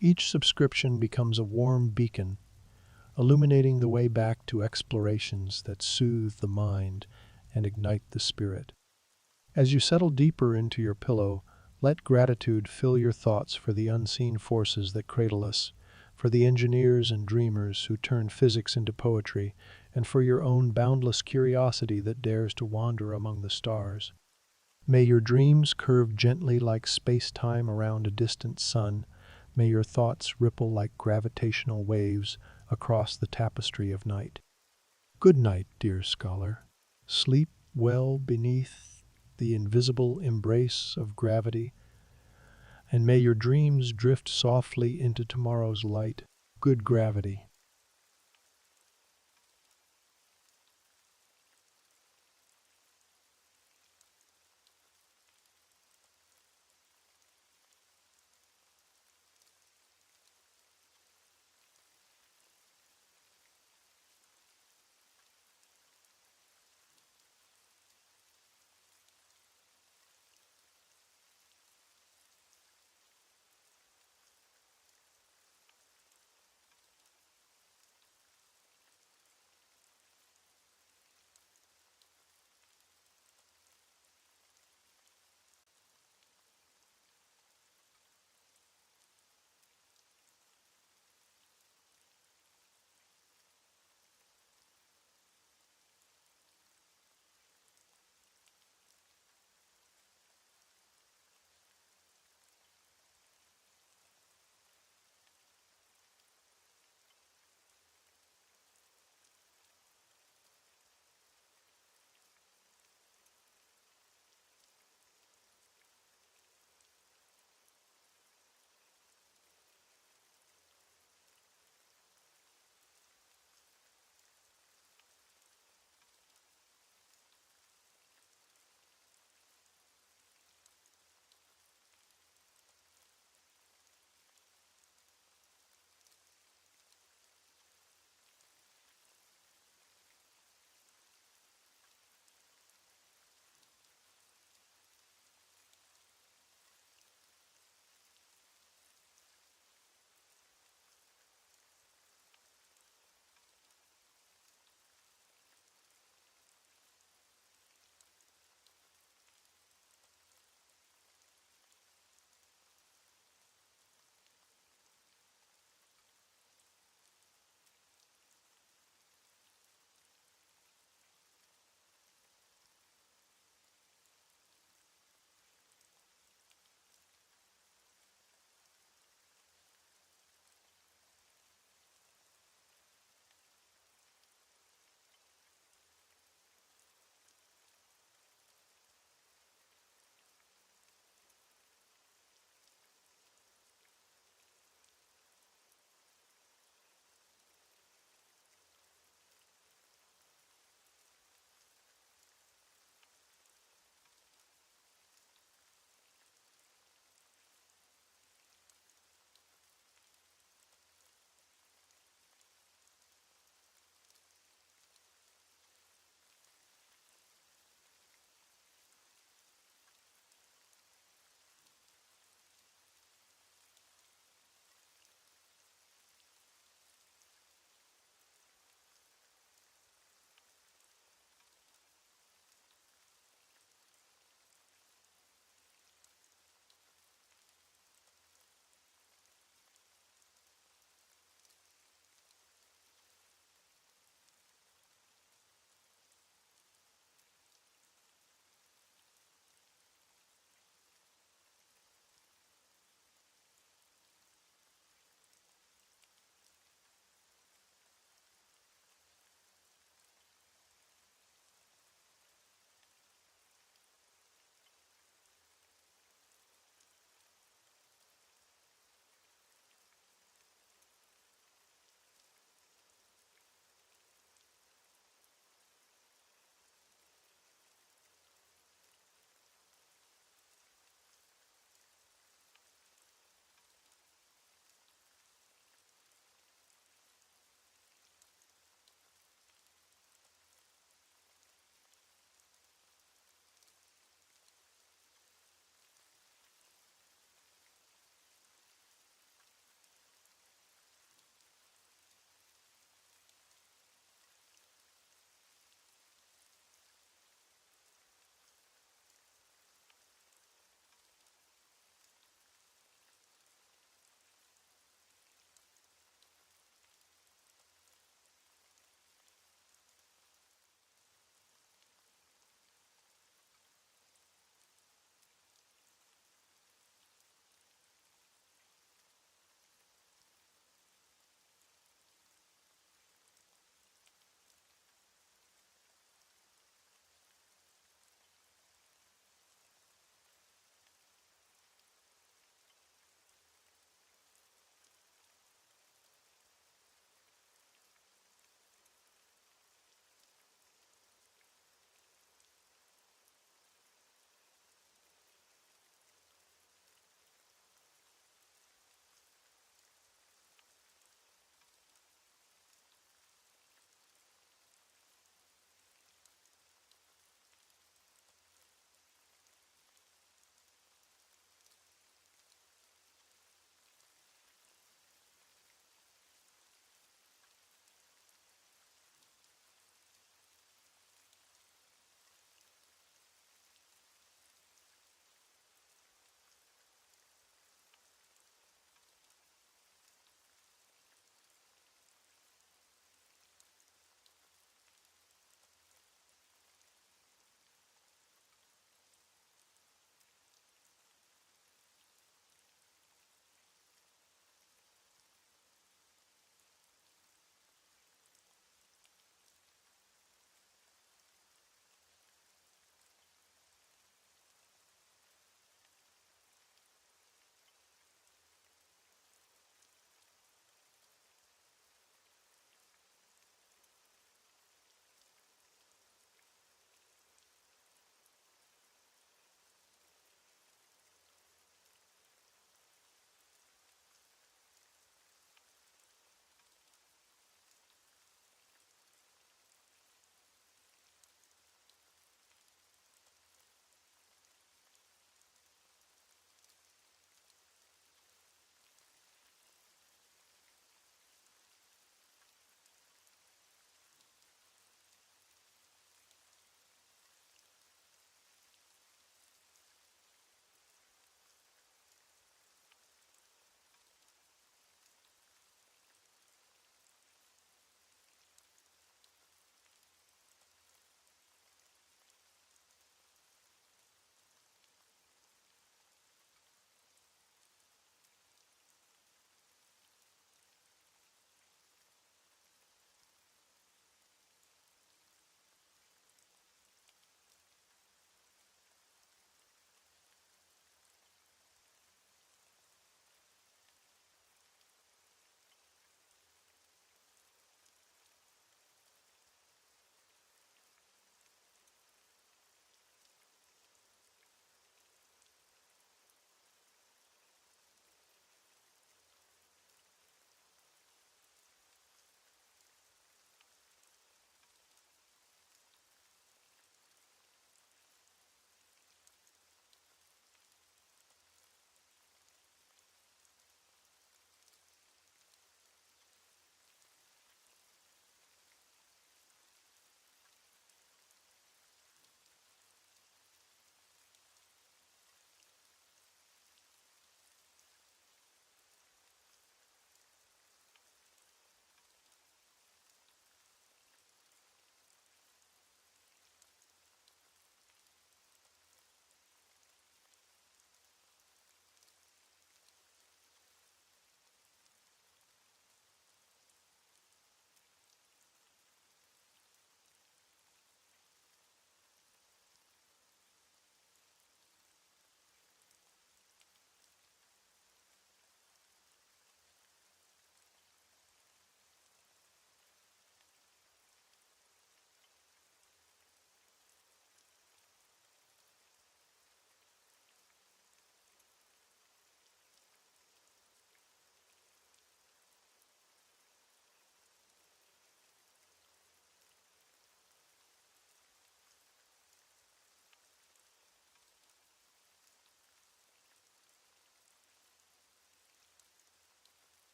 [SPEAKER 1] Each subscription becomes a warm beacon, illuminating the way back to explorations that soothe the mind and ignite the spirit. As you settle deeper into your pillow, let gratitude fill your thoughts for the unseen forces that cradle us, for the engineers and dreamers who turn physics into poetry, and for your own boundless curiosity that dares to wander among the stars. May your dreams curve gently like space-time around a distant sun. May your thoughts ripple like gravitational waves across the tapestry of night. Good night, dear scholar. Sleep well beneath the invisible embrace of gravity, and may your dreams drift softly into tomorrow's light. Good gravity.